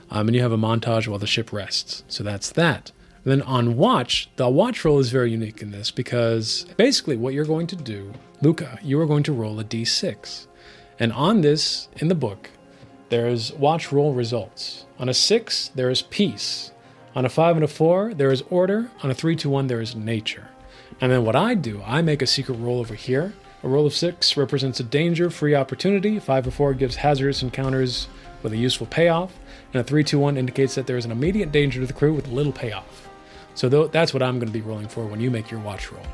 and you have a montage while the ship rests. So that's that. And then on watch, the watch roll is very unique in this because basically what you're going to do, Luca, you are going to roll a d6. And on this, in the book, there's watch roll results. On a 6, there is peace. On a 5 and a 4, there is order. On a 3, 2, 1, there is nature. And then what I do, I make a secret roll over here. A roll of 6 represents a danger-free opportunity. 5 or 4 gives hazardous encounters with a useful payoff. And a 3, 2, 1 indicates that there is an immediate danger to the crew with little payoff. So that's what I'm going to be rolling for when you make your watch roll.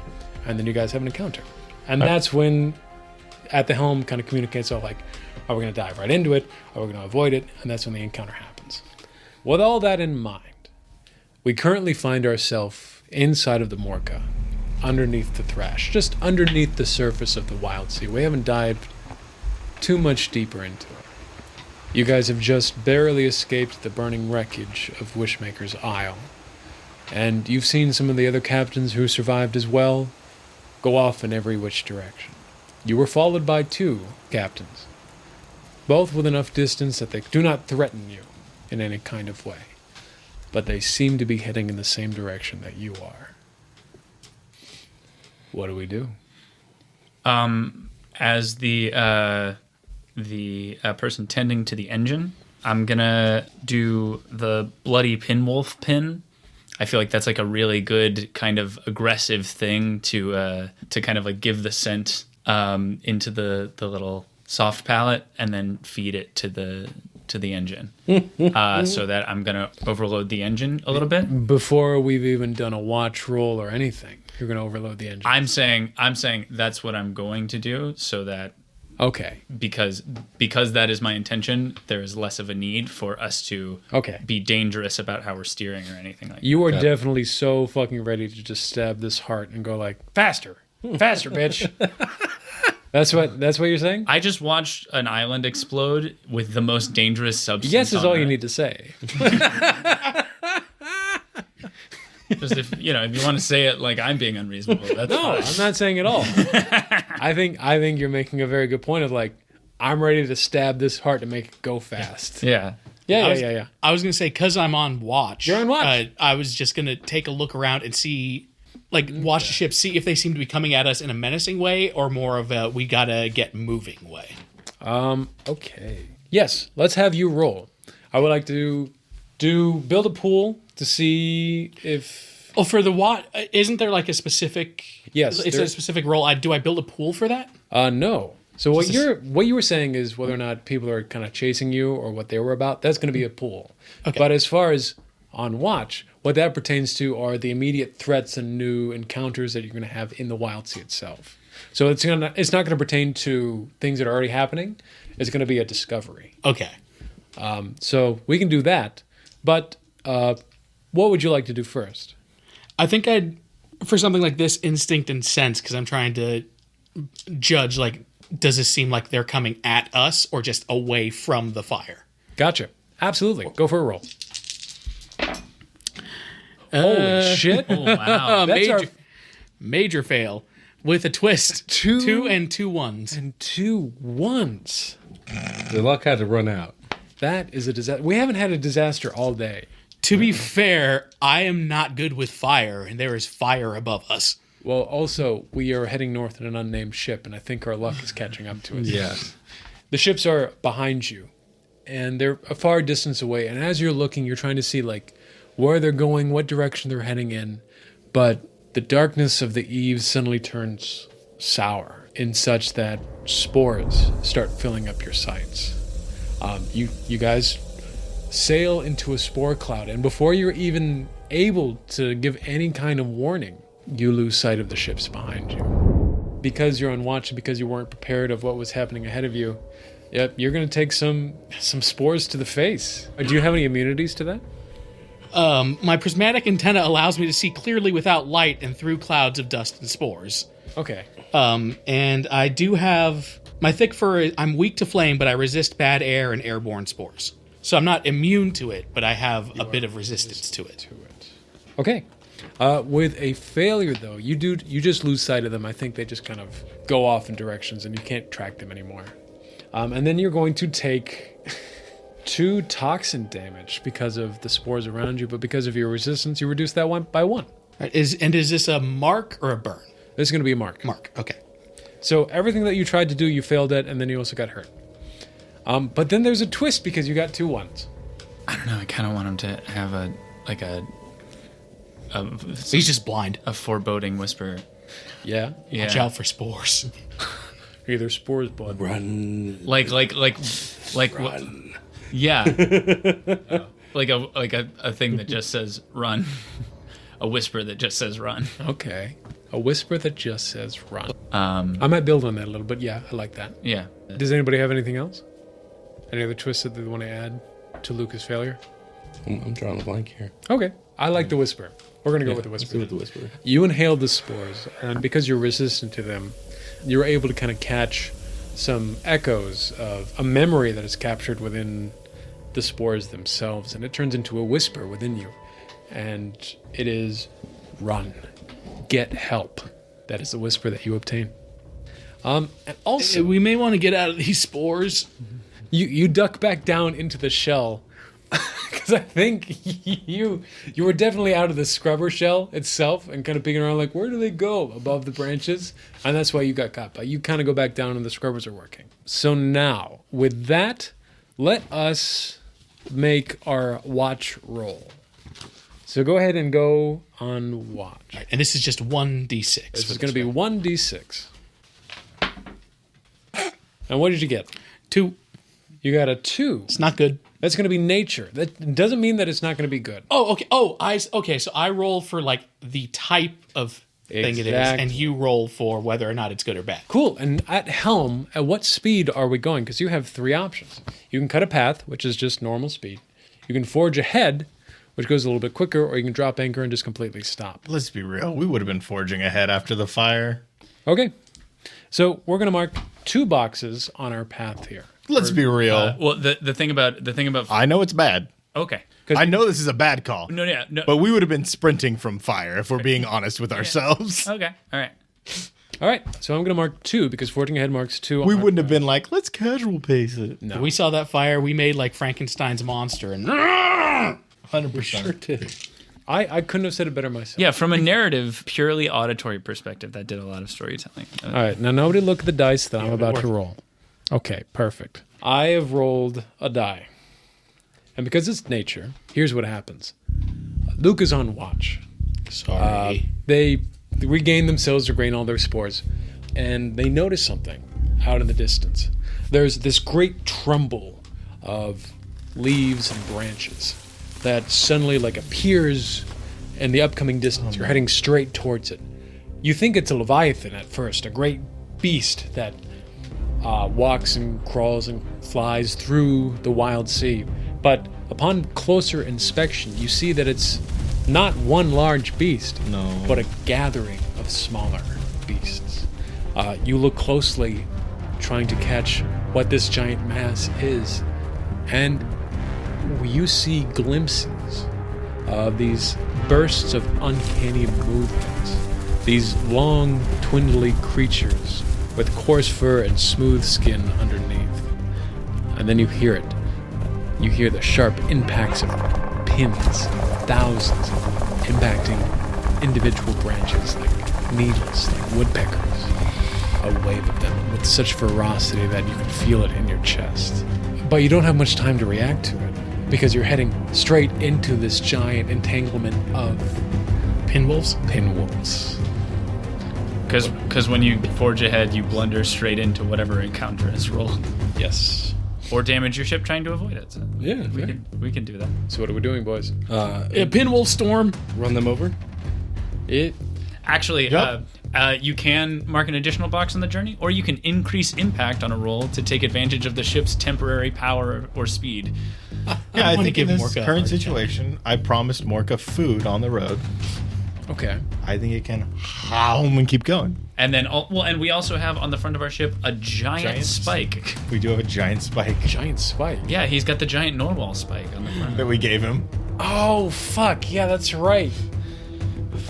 And then you guys have an encounter. And that's when, at the helm, kind of communicates all like, are we going to dive right into it? Are we going to avoid it? And that's when the encounter happens. With all that in mind, we currently find ourselves inside of the Morca, underneath the thrash, just underneath the surface of the Wildsea. We haven't dived too much deeper into it. You guys have just barely escaped the burning wreckage of Wishmaker's Isle. And you've seen some of the other captains who survived as well go off in every which direction. You were followed by 2 captains, both with enough distance that they do not threaten you in any kind of way. But they seem to be heading in the same direction that you are. What do we do? As the person tending to the engine, I'm gonna do the bloody pinwolf pin. I feel like that's like a really good kind of aggressive thing to kind of like give the scent into the little soft palate and then feed it to the engine, so that I'm gonna overload the engine a little bit Before we've even done a watch roll or anything, you're going to overload the engine. I'm saying that's what I'm going to do, so that Okay. because that is my intention, there is less of a need for us to Okay. be dangerous about how we're steering or anything like that. You are definitely so fucking ready to just stab this heart and go like, faster, bitch. That's what you're saying? I just watched an island explode with the most dangerous substance. Yes is on all you Earth. need to say. Just if you want to say it like I'm being unreasonable, that's No, fine. I'm not saying at all. I think you're making a very good point of like, I'm ready to stab this heart to make it go fast. Yeah. Yeah. I was going to say, because I'm on watch. You're on watch. I was just going to take a look around and see, like, watch the ship, see if they seem to be coming at us in a menacing way or more of a we got to get moving way. Okay. Yes, let's have you roll. I would like to build a pool to see if... Oh, for the what? Isn't there like a specific... Yes. It's a specific role. Do I build a pool for that? No. So what you were saying is whether or not people are kind of chasing you or what they were about, that's going to be a pool. Okay. But as far as on watch, what that pertains to are the immediate threats and new encounters that you're going to have in the Wildsea itself. So it's not going to pertain to things that are already happening. It's going to be a discovery. Okay. So we can do that. But what would you like to do first? I think for something like this, instinct and sense, because I'm trying to judge, like, does this seem like they're coming at us or just away from the fire? Gotcha. Absolutely. Go for a roll. Holy shit. Oh, wow. That's major fail with a twist. Two and 2 1s. And 2 1s. The luck had to run out. That is a disaster. We haven't had a disaster all day. To be fair, I am not good with fire, and there is fire above us. Well, also, we are heading north in an unnamed ship, and I think our luck is catching up to us. Yes. The ships are behind you, and they're a far distance away. And as you're looking, you're trying to see, like, where they're going, what direction they're heading in. But the darkness of the eaves suddenly turns sour in such that spores start filling up your sights. You guys sail into a spore cloud, and before you're even able to give any kind of warning, you lose sight of the ships behind you. Because you're on watch and because you weren't prepared of what was happening ahead of you, yep, you're going to take some spores to the face. Do you have any immunities to that? My prismatic antenna allows me to see clearly without light and through clouds of dust and spores. Okay. And I do have my thick fur. I'm weak to flame, but I resist bad air and airborne spores. So I'm not immune to it, but I have a bit of resistance to it. Okay. With a failure, though, you just lose sight of them. I think they just kind of go off in directions, and you can't track them anymore. And then you're going to take 2 toxin damage because of the spores around you, but because of your resistance, you reduce that one by 1. Right, is this a mark or a burn? This is going to be a mark. Mark, okay. So everything that you tried to do, you failed at, and then you also got hurt. But then there's a twist because you got 2 1s. I don't know. I kind of want him to have a He's just blind. a foreboding whisper. Yeah. Yeah. Watch out for spores. Either spores, blood. Run. Like Run. yeah. Like a thing that just says run. A whisper that just says run. Okay. A whisper that just says run. Um, I might build on that a little bit. Yeah, I like that. yeah. Does anybody have anything else? Any other twists that they want to add to Luca's failure? I'm drawing a blank here. Okay. I like the whisper. We're going to go with the Let's whisper. go with the whisper. You inhaled the spores, and because you're resistant to them, you're able to kind of catch some echoes of a memory that is captured within the spores themselves, and it turns into a whisper within you. And it is, run. Get help. That is the whisper that you obtain. And also, We may want to get out of these spores. you duck back down into the shell because I think you were definitely out of the scrubber shell itself and kind of peeking around like, where do they go above the branches? And that's why you got caught. But you kind of go back down and the scrubbers are working. So now, with that, let us make our watch roll. So go ahead and go on watch. Right, and this is just 1d6. This is going to be 1d6. And what did you get? 2. You got a 2. It's not good. That's going to be nature. That doesn't mean that it's not going to be good. Oh, okay. Okay. So I roll for like the type of thing it is, Exact- and you roll for whether or not it's good or bad. Cool. And at helm, at what speed are we going? Because you have 3 options. You can cut a path, which is just normal speed. You can forge ahead, which goes a little bit quicker, or you can drop anchor and just completely stop. Let's be real. We would have been forging ahead after the fire. Okay. So we're going to mark 2 boxes on our path here. Let's be real. Well, the thing about I know it's bad. okay. I know this is a bad call. No, yeah, no. But we would have been sprinting from fire if we're being honest with ourselves. Okay. All right. All right. So I'm going to mark 2 because forging ahead marks 2. We wouldn't have been like, let's casual pace it. No. We saw that fire. We made like Frankenstein's monster, and 100%. I couldn't have said it better myself. Yeah, from a narrative, purely auditory perspective, that did a lot of storytelling. All right, now nobody look at the dice that I'm about to roll. Okay, perfect. I have rolled a die. And because it's nature, here's what happens. Luca's on watch. Sorry. They regain themselves, regain all their spores, and they notice something out in the distance. There's this great tremble of leaves and branches that suddenly appears in the upcoming distance. You're heading straight towards it. You think it's a leviathan at first, a great beast that walks and crawls and flies through the Wildsea. But upon closer inspection, you see that it's not one large beast, but a gathering of smaller beasts. You look closely, trying to catch what this giant mass is, and you see glimpses of these bursts of uncanny movement. These long, twindly creatures with coarse fur and smooth skin underneath. And then you hear it. You hear the sharp impacts of pins, thousands, impacting individual branches like needles, like woodpeckers. A wave of them with such ferocity that you can feel it in your chest. But you don't have much time to react to it, because you're heading straight into this giant entanglement of Pinwolves? pinwolves. Because when you forge ahead, you blunder straight into whatever encounter is rolled. Yes. Or damage your ship trying to avoid it. So Yeah, we can do that. So what are we doing, boys? A Pinwolf storm. run them over. Actually, Yep. you can mark an additional box on the journey, or you can increase impact on a roll to take advantage of the ship's temporary power or speed. Yeah, I wanna think in give this Morca a current hard situation, I promised Morca food on the road. Okay. I think it can home and keep going. And then, and we also have on the front of our ship a giant spike. We do have a giant spike Giant spike. Yeah, he's got the giant Norwal spike on the front. that we gave him. Oh, fuck. Yeah, that's right.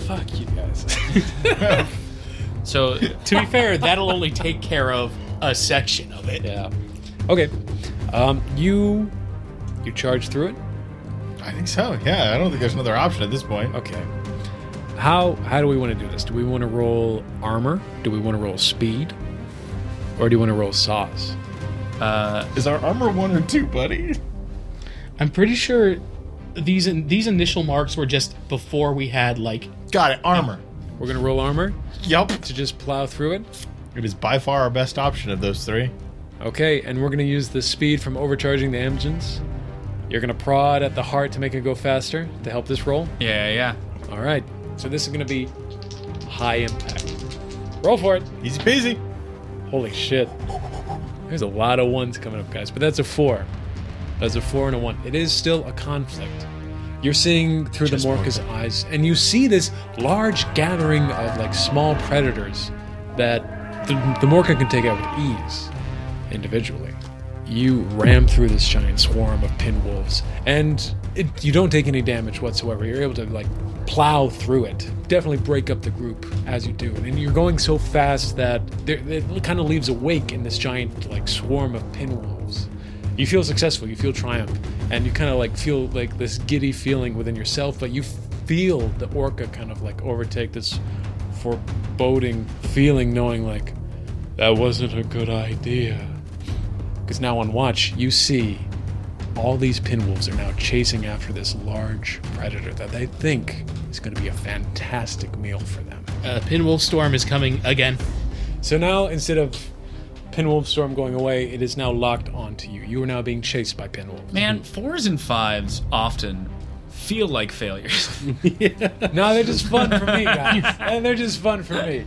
Fuck you guys. So To be fair, that'll only take care of a section of it. Yeah. Okay. You charge through it? I think so. Yeah, I don't think there's another option at this point. Okay. How do we want to do this? Do we want to roll armor? Do we want to roll speed? Or do you want to roll sauce? Is our armor 1 or 2, buddy? I'm pretty sure these initial marks were just before we had Got it. Armor. We're going to roll armor Yup. to just plow through it? It is by far our best option of those three. Okay, and we're going to use the speed from overcharging the engines. You're going to prod at the heart to make it go faster to help this roll? yeah. All right. So this is going to be high impact. Roll for it. Easy peasy. Holy shit. There's a lot of ones coming up, guys, but that's a 4. That's a 4 and a 1. It is still a conflict. You're seeing through the Morca's eyes, and you see this large gathering of small predators that the Morca can take out with ease individually. You ram through this giant swarm of pinwolves, and you don't take any damage whatsoever. You're able to plow through it. Definitely break up the group as you do, and you're going so fast that it kind of leaves a wake in this giant swarm of pinwolves. You feel successful, you feel triumph, and you kind of feel this giddy feeling within yourself, but you feel the orca kind of overtake this foreboding feeling, knowing that wasn't a good idea. Because now on watch, you see all these pinwolves are now chasing after this large predator that they think is going to be a fantastic meal for them. Pinwolf storm is coming again. So now, instead of Pinwolf Storm going away, it is now locked onto you. You are now being chased by pinwolves. Man, 4s and 5s often feel like failures. No, they're just fun for me, guys. And they're just fun for me.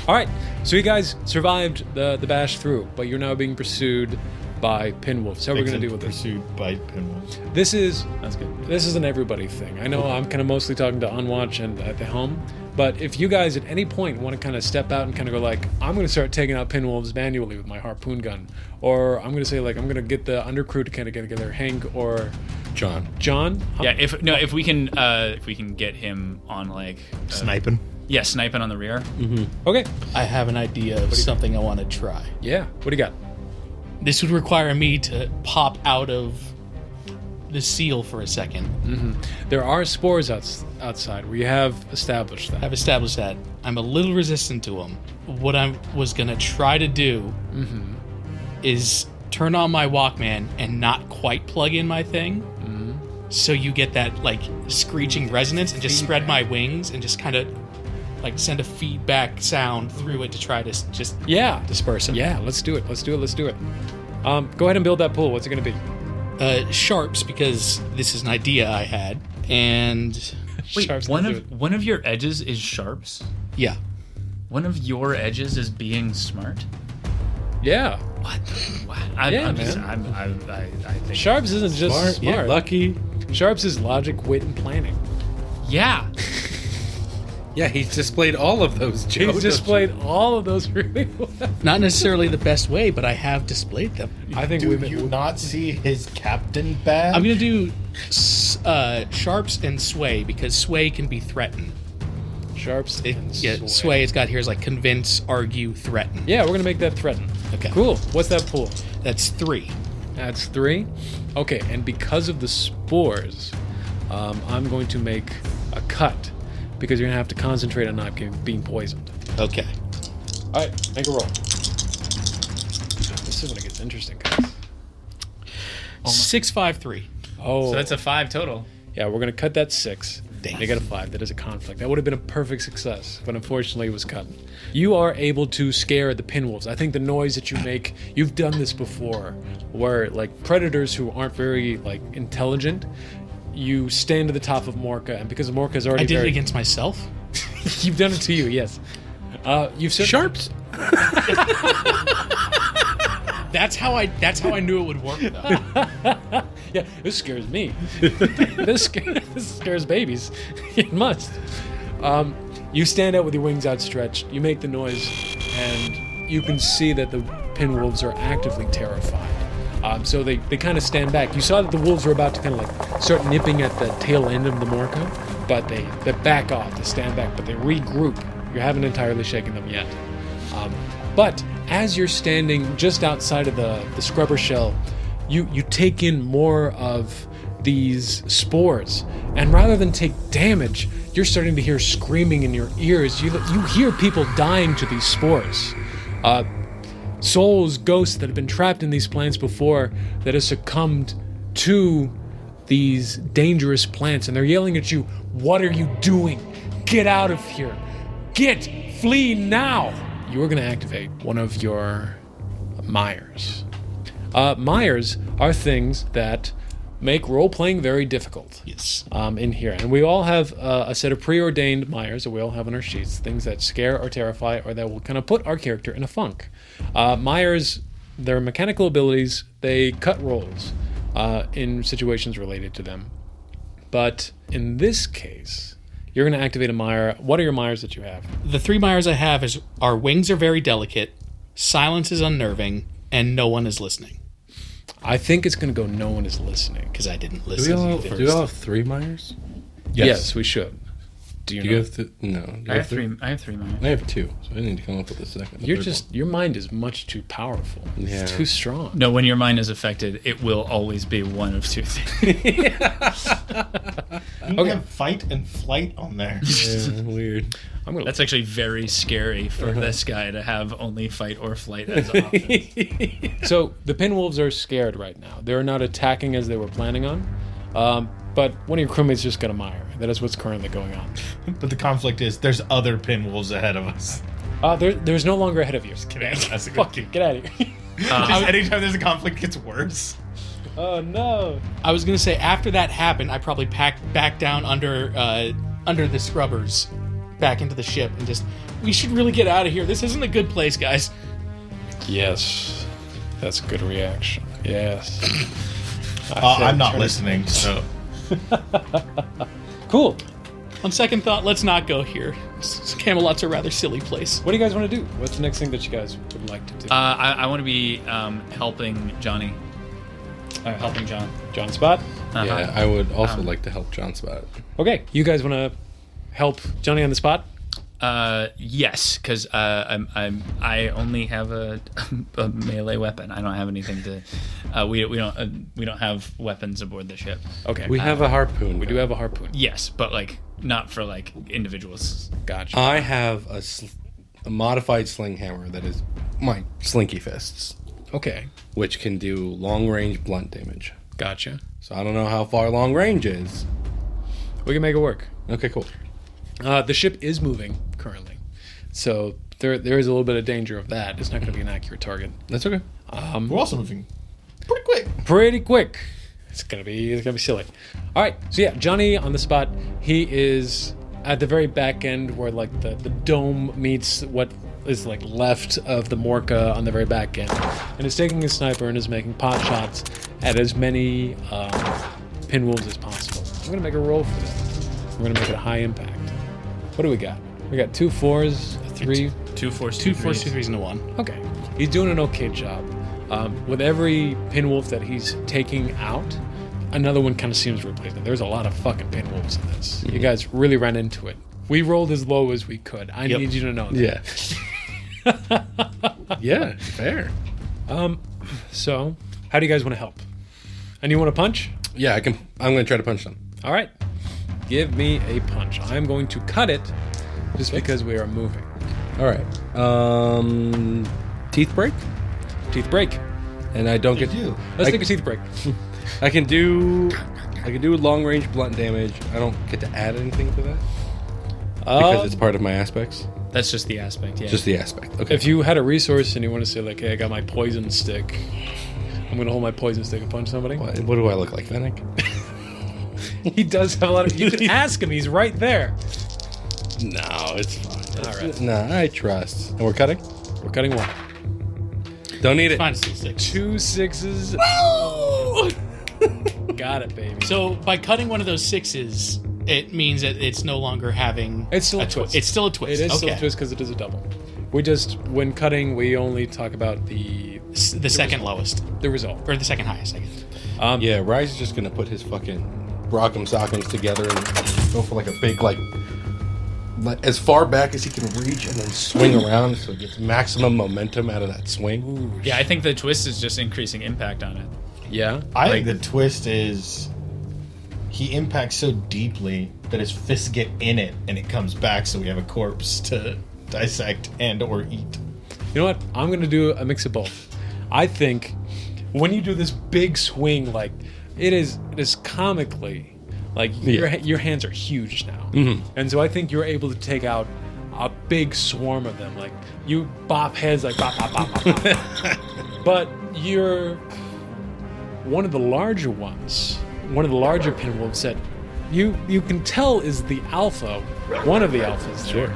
All right, so you guys survived the bash through, but you're now being pursued by pinwolves. How are we going to deal with this? Pursued by pinwolves. This is That's good. This is an everybody thing. I know I'm kind of mostly talking to on watch and at the helm, but if you guys at any point want to kind of step out and kind of go I'm going to start taking out pinwolves manually with my harpoon gun, or I'm going to say I'm going to get the undercrew to kind of get together, Hank or John. Yeah, if we can get him on Sniping. yeah, sniping on the rear. Okay. I have an idea of something I want to try. Yeah. What do you got? This would require me to pop out of the seal for a second. There are spores outside. We have established that. I've established that. I'm a little resistant to them. What I was going to try to do is turn on my Walkman and not quite plug in my thing. So you get that like screeching resonance, and just spread my wings and just kind of like send a feedback sound through it to try to just disperse it. Yeah, let's do it. Let's do it. Go ahead and build that pool. What's it going to be? Sharps, because this is an idea I had, and Wait, Sharps, one let's do it. of one of your edges is sharps. yeah. One of your edges is being smart. Yeah. What? What? Yeah, I think. Sharps isn't just smart. Yeah, lucky. Sharps is logic, wit, and planning. Yeah. Yeah, he's displayed all of those, Joe. He's displayed all of those really well. Not necessarily the best way, but I have displayed them. I think Do women. you not see his captain badge? I'm going to do Sharps and Sway, because Sway can be threatened. Sharps and Sway it's got here is like convince, argue, threaten. Yeah, we're going to make that threaten. Okay. Cool. What's that pool? That's 3. That's 3. Okay, and because of the spores, I'm going to make a cut because you're going to have to concentrate on not being poisoned. Okay. All right, make a roll. This is when it gets interesting, guys. 6, 5, 3. Oh, So that's a 5 total. yeah, we're going to cut that 6. Dang. They got a 5. That is a conflict. That would have been a perfect success, but unfortunately it was cut. You are able to scare the pinwolves. I think the noise that you make, you've done this before, where like predators who aren't very like intelligent, you stand to the top of Morca, and because Morca is already I did very, it against myself. you've done it to you, yes. You've Sharps. That's how I knew it would work though. Yeah, this scares me. this scares babies. It must. You stand out with your wings outstretched. You make the noise, and you can see that the pinwolves are actively terrified. So they kind of stand back. You saw that the wolves were about to kind of like start nipping at the tail end of the Morca, but they back off, they stand back, but they regroup. You haven't entirely shaken them yet. But as you're standing just outside of the scrubber shell, you take in more of these spores, and rather than take damage, you're starting to hear screaming in your ears. You hear people dying to these spores. Souls, ghosts that have been trapped in these plants before, that have succumbed to these dangerous plants, and they're yelling at you, "What are you doing? Get out of here! Flee now!" You are going to activate one of your Myers. Myers are things that make role-playing very difficult. Yes. In here. And we all have a set of preordained Myers that we all have on our sheets, things that scare or terrify or that will kind of put our character in a funk. Myers, their mechanical abilities, they cut rolls in situations related to them. But in this case, you're going to activate a Meyer. What are your Myers that you have? The 3 Myers I have is our wings are very delicate, silence is unnerving, and no one is listening. I think it's going to go no one is listening. Because I didn't Do listen. we all have 3 Myers? Yes, we should. Do you Do know? you have no? Do you I have 3. I have 3 mine. I have 2, so I need to come up with a second. You're just, your mind is much too powerful. Yeah. It's too strong. No, when your mind is affected, it will always be one of 2 things. You have fight and flight on there. Yeah, weird. I'm gonna That's actually very scary for this guy to have only fight or flight as options. So the pinwolves are scared right now. They're not attacking as they were planning on. But one of your crewmates just got a Meyer. That is what's currently going on. But the conflict is there's other pinwolves ahead of us. There's no longer ahead of you. That's a good Fuck you. Get out of here. Anytime there's a conflict, it gets worse. Oh no. I was going to say, after that happened, I probably packed back down under the scrubbers, back into the ship, and just, we should really get out of here. This isn't a good place, guys. Yes. That's a good reaction. Yes. I'm not listening, so... Cool. On second thought, let's not go here. Camelot's a rather silly place. What do you guys want to do? What's the next thing that you guys would like to do? I want to be helping Johnny. Helping John. John Spot? Yeah, I would also like to help John Spot. Okay. You guys want to help Johnny on the spot? Yes, because I only have a melee weapon. I don't have anything to. We don't have weapons aboard the ship. Okay. We have a harpoon. We do have a harpoon. Yes, but like not for like individuals. Gotcha. I have a modified sling hammer that is my slinky fists. Okay. which can do long-range blunt damage. Gotcha. So I don't know how far long range is. We can make it work. Okay, cool. The ship is moving currently, so there is a little bit of danger of that. It's not going to be an accurate target. That's okay. We're also moving pretty quick. Pretty quick. It's gonna be silly. All right. So yeah, Johnny on the spot. He is at the very back end where like the dome meets what is like left of the Morca on the very back end, and is taking his sniper and is making pot shots at as many pinwolves as possible. I'm gonna make a roll for that. We're gonna make it a high impact. What do we got? We got 2 4s, a 3. 2 4s, 2 4s, 2 3s, and a 1. Okay. He's doing an okay job. With every pinwolf that he's taking out, another one kind of seems replacement. There's a lot of fucking pinwolves in this. You guys really ran into it. We rolled as low as we could. I need you to know that. Yeah. Yeah, fair. So, how do you guys want to help? And you want to punch? Yeah, I'm going to try to punch them. All right. Give me a punch. I'm going to cut it just because we are moving. All right. Teeth break? Teeth break. And I don't get... Let's take a teeth break. I can do long range blunt damage. I don't get to add anything to that because it's part of my aspects. That's just the aspect, yeah. Just the aspect. Okay. If you had a resource and you want to say like, hey, I got my poison stick, I'm going to hold my poison stick and punch somebody. What do I look like, Fennec? He does have a lot of... You can ask him. He's right there. No, it's fine. All right. No, I trust. And we're cutting? We're cutting 1. Don't need it. Fine, it's still 6. 2 6s. Got it, baby. So by cutting one of those 6s, it means that it's no longer having... It's still a twist. It's still a twist. It is still a twist because it is a double. We just, when cutting, we only talk about the second lowest. The result. Or the second highest, I guess. Yeah, Rise is just going to put his fucking rock'em sock'ems together and go for like a big, like as far back as he can reach and then swing around so he gets maximum momentum out of that swing. Ooh, Yeah, I think the twist is just increasing impact on it. yeah. I think the twist is he impacts so deeply that his fists get in it and it comes back, so we have a corpse to dissect and or eat. You know what? I'm going to do a mix of both. I think when you do this big swing, like, it is comically, like, your hands are huge now. Mm-hmm. And so I think you're able to take out a big swarm of them. Like, you bop heads, like, bop, bop, bop, bop, bop. But you're one of the larger ones, one of the larger pinwolves that you can tell is the alpha, one of the alphas. Sure.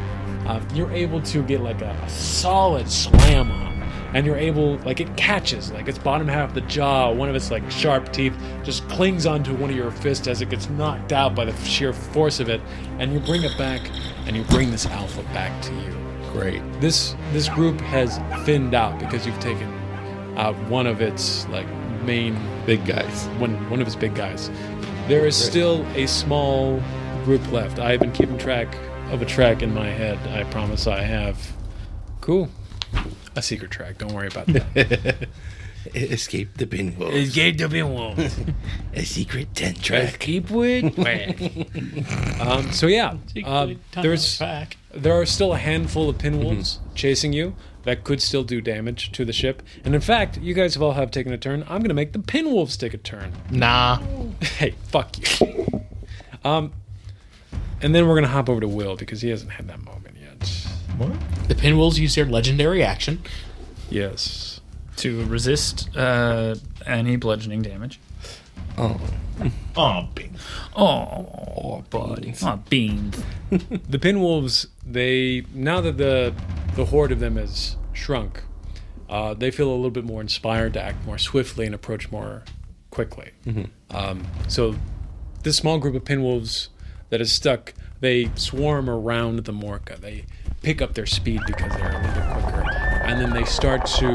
You're able to get like a solid slam on, and you're able, like, it catches, like its bottom half of the jaw, one of its like sharp teeth just clings onto one of your fists as it gets knocked out by the sheer force of it, and you bring it back, and you bring this alpha back to you. Great. This group has thinned out because you've taken out one of its like main Big guys. one of its big guys. There is still a small group left. I've been keeping track of a track in my head. I promise I have. Cool. A secret track. Don't worry about that. Escape the pinwolf. Escape the pinwolf. A secret tent track. Keep with. So yeah, there are still a handful of pinwolves chasing you that could still do damage to the ship. And in fact, you guys have all taken a turn. I'm gonna make the pinwolves take a turn. Nah. Hey, fuck you. And then we're gonna hop over to Will because he hasn't had that moment yet. What? The pinwolves use their legendary action. Yes. To resist any bludgeoning damage. Oh. Oh, bing. Oh, buddy. Oh, beans. The pinwolves, now that the horde of them has shrunk, they feel a little bit more inspired to act more swiftly and approach more quickly. So this small group of pinwolves that is stuck, they swarm around the Morca. They pick up their speed because they're a little bit quicker, and then they start to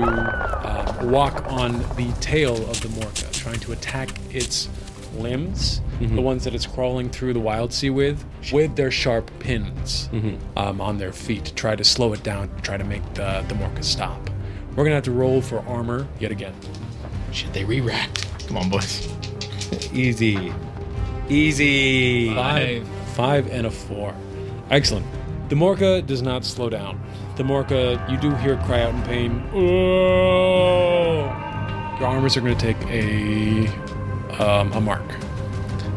walk on the tail of the Morca, trying to attack its limbs, the ones that it's crawling through the Wildsea with their sharp pins on their feet to try to slow it down, to try to make the Morca stop. We're gonna have to roll for armor yet again. Should they re-racked? Come on, boys. Easy. Easy. 5 and a 4. Excellent. The Morca does not slow down. The Morca, you do hear it cry out in pain. Oh! your armors are going to take a mark.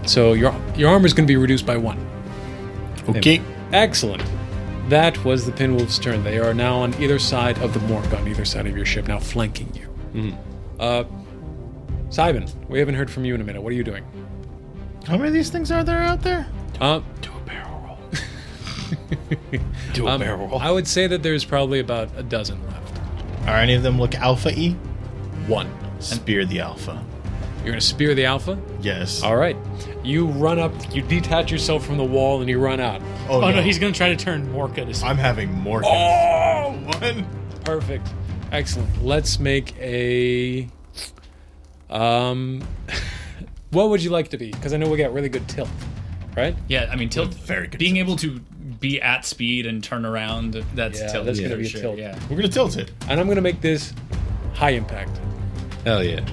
So your armor is going to be reduced by 1. Okay. Excellent. That was the Pinwolf's turn. They are now on either side of the Morca, on either side of your ship, now flanking you. Simon, we haven't heard from you in a minute. What are you doing? How many of these things are there out there? Do a barrel roll. Do a barrel roll. I would say that there's probably about a dozen left. Are any of them look alpha-y? 1. Spear the alpha. You're going to spear the alpha? Yes. All right. You run up, you detach yourself from the wall, and you run out. Oh no, he's gonna try to turn Morca to. I'm having Morca. Oh, one. Perfect. Excellent. Let's make a... what would you like to be? Because I know we got really good tilt, right? Yeah, I mean, tilt. Very good Being tilt. able to be at speed and turn around, that's Yeah, tilt. that's for gonna be a sure, tilt. Yeah. We're gonna tilt it. And I'm going to make this high impact. Hell yeah.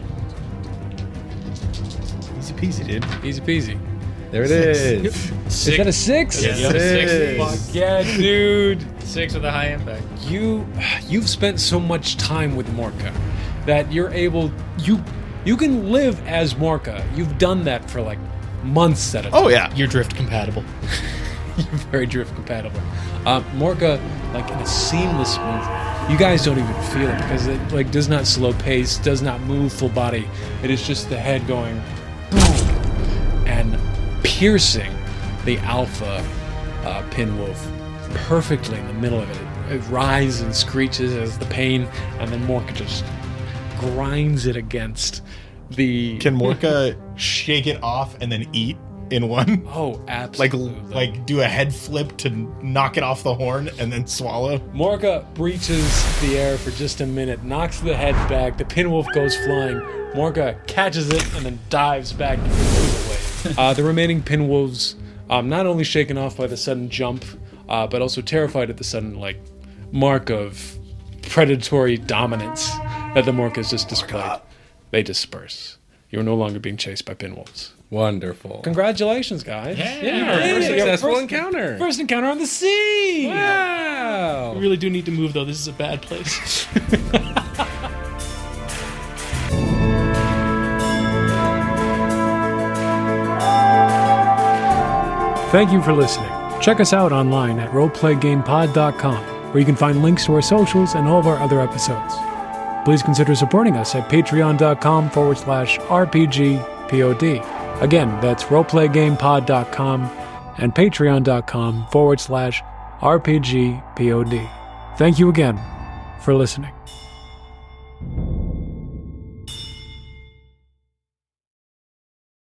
Easy peasy, dude. Easy peasy. There it is. Is that a 6? Yeah, Yes, it is. Fuck yeah, dude. 6 with a high impact. You've spent so much time with Morca that you're able... You can live as Morca. You've done that for like months at a time. Oh yeah. You're drift compatible. You're very drift compatible. Morca, like in a seamless move, you guys don't even feel it because it like does not slow pace, does not move full body. It is just the head going boom and piercing the alpha pinwolf perfectly in the middle of it. It writhes and screeches as the pain, and then Morca just grinds it against the... Can Morca shake it off and then eat in one? Oh, absolutely. Like do a head flip to knock it off the horn and then swallow? Morca breaches the air for just a minute, knocks the head back, the pinwolf goes flying, Morca catches it and then dives back to move away. The remaining pinwolves, not only shaken off by the sudden jump, but also terrified at the sudden mark of predatory dominance that the Morcas just displayed. They disperse. You're no longer being chased by pinwolves. Wonderful. Congratulations, guys. Yeah, first successful encounter. First encounter on the sea. Wow. We really do need to move, though. This is a bad place. Thank you for listening. Check us out online at roleplaygamepod.com, where you can find links to our socials and all of our other episodes. Please consider supporting us at patreon.com/RPGPOD. Again, that's roleplaygamepod.com and patreon.com/RPGPOD. Thank you again for listening.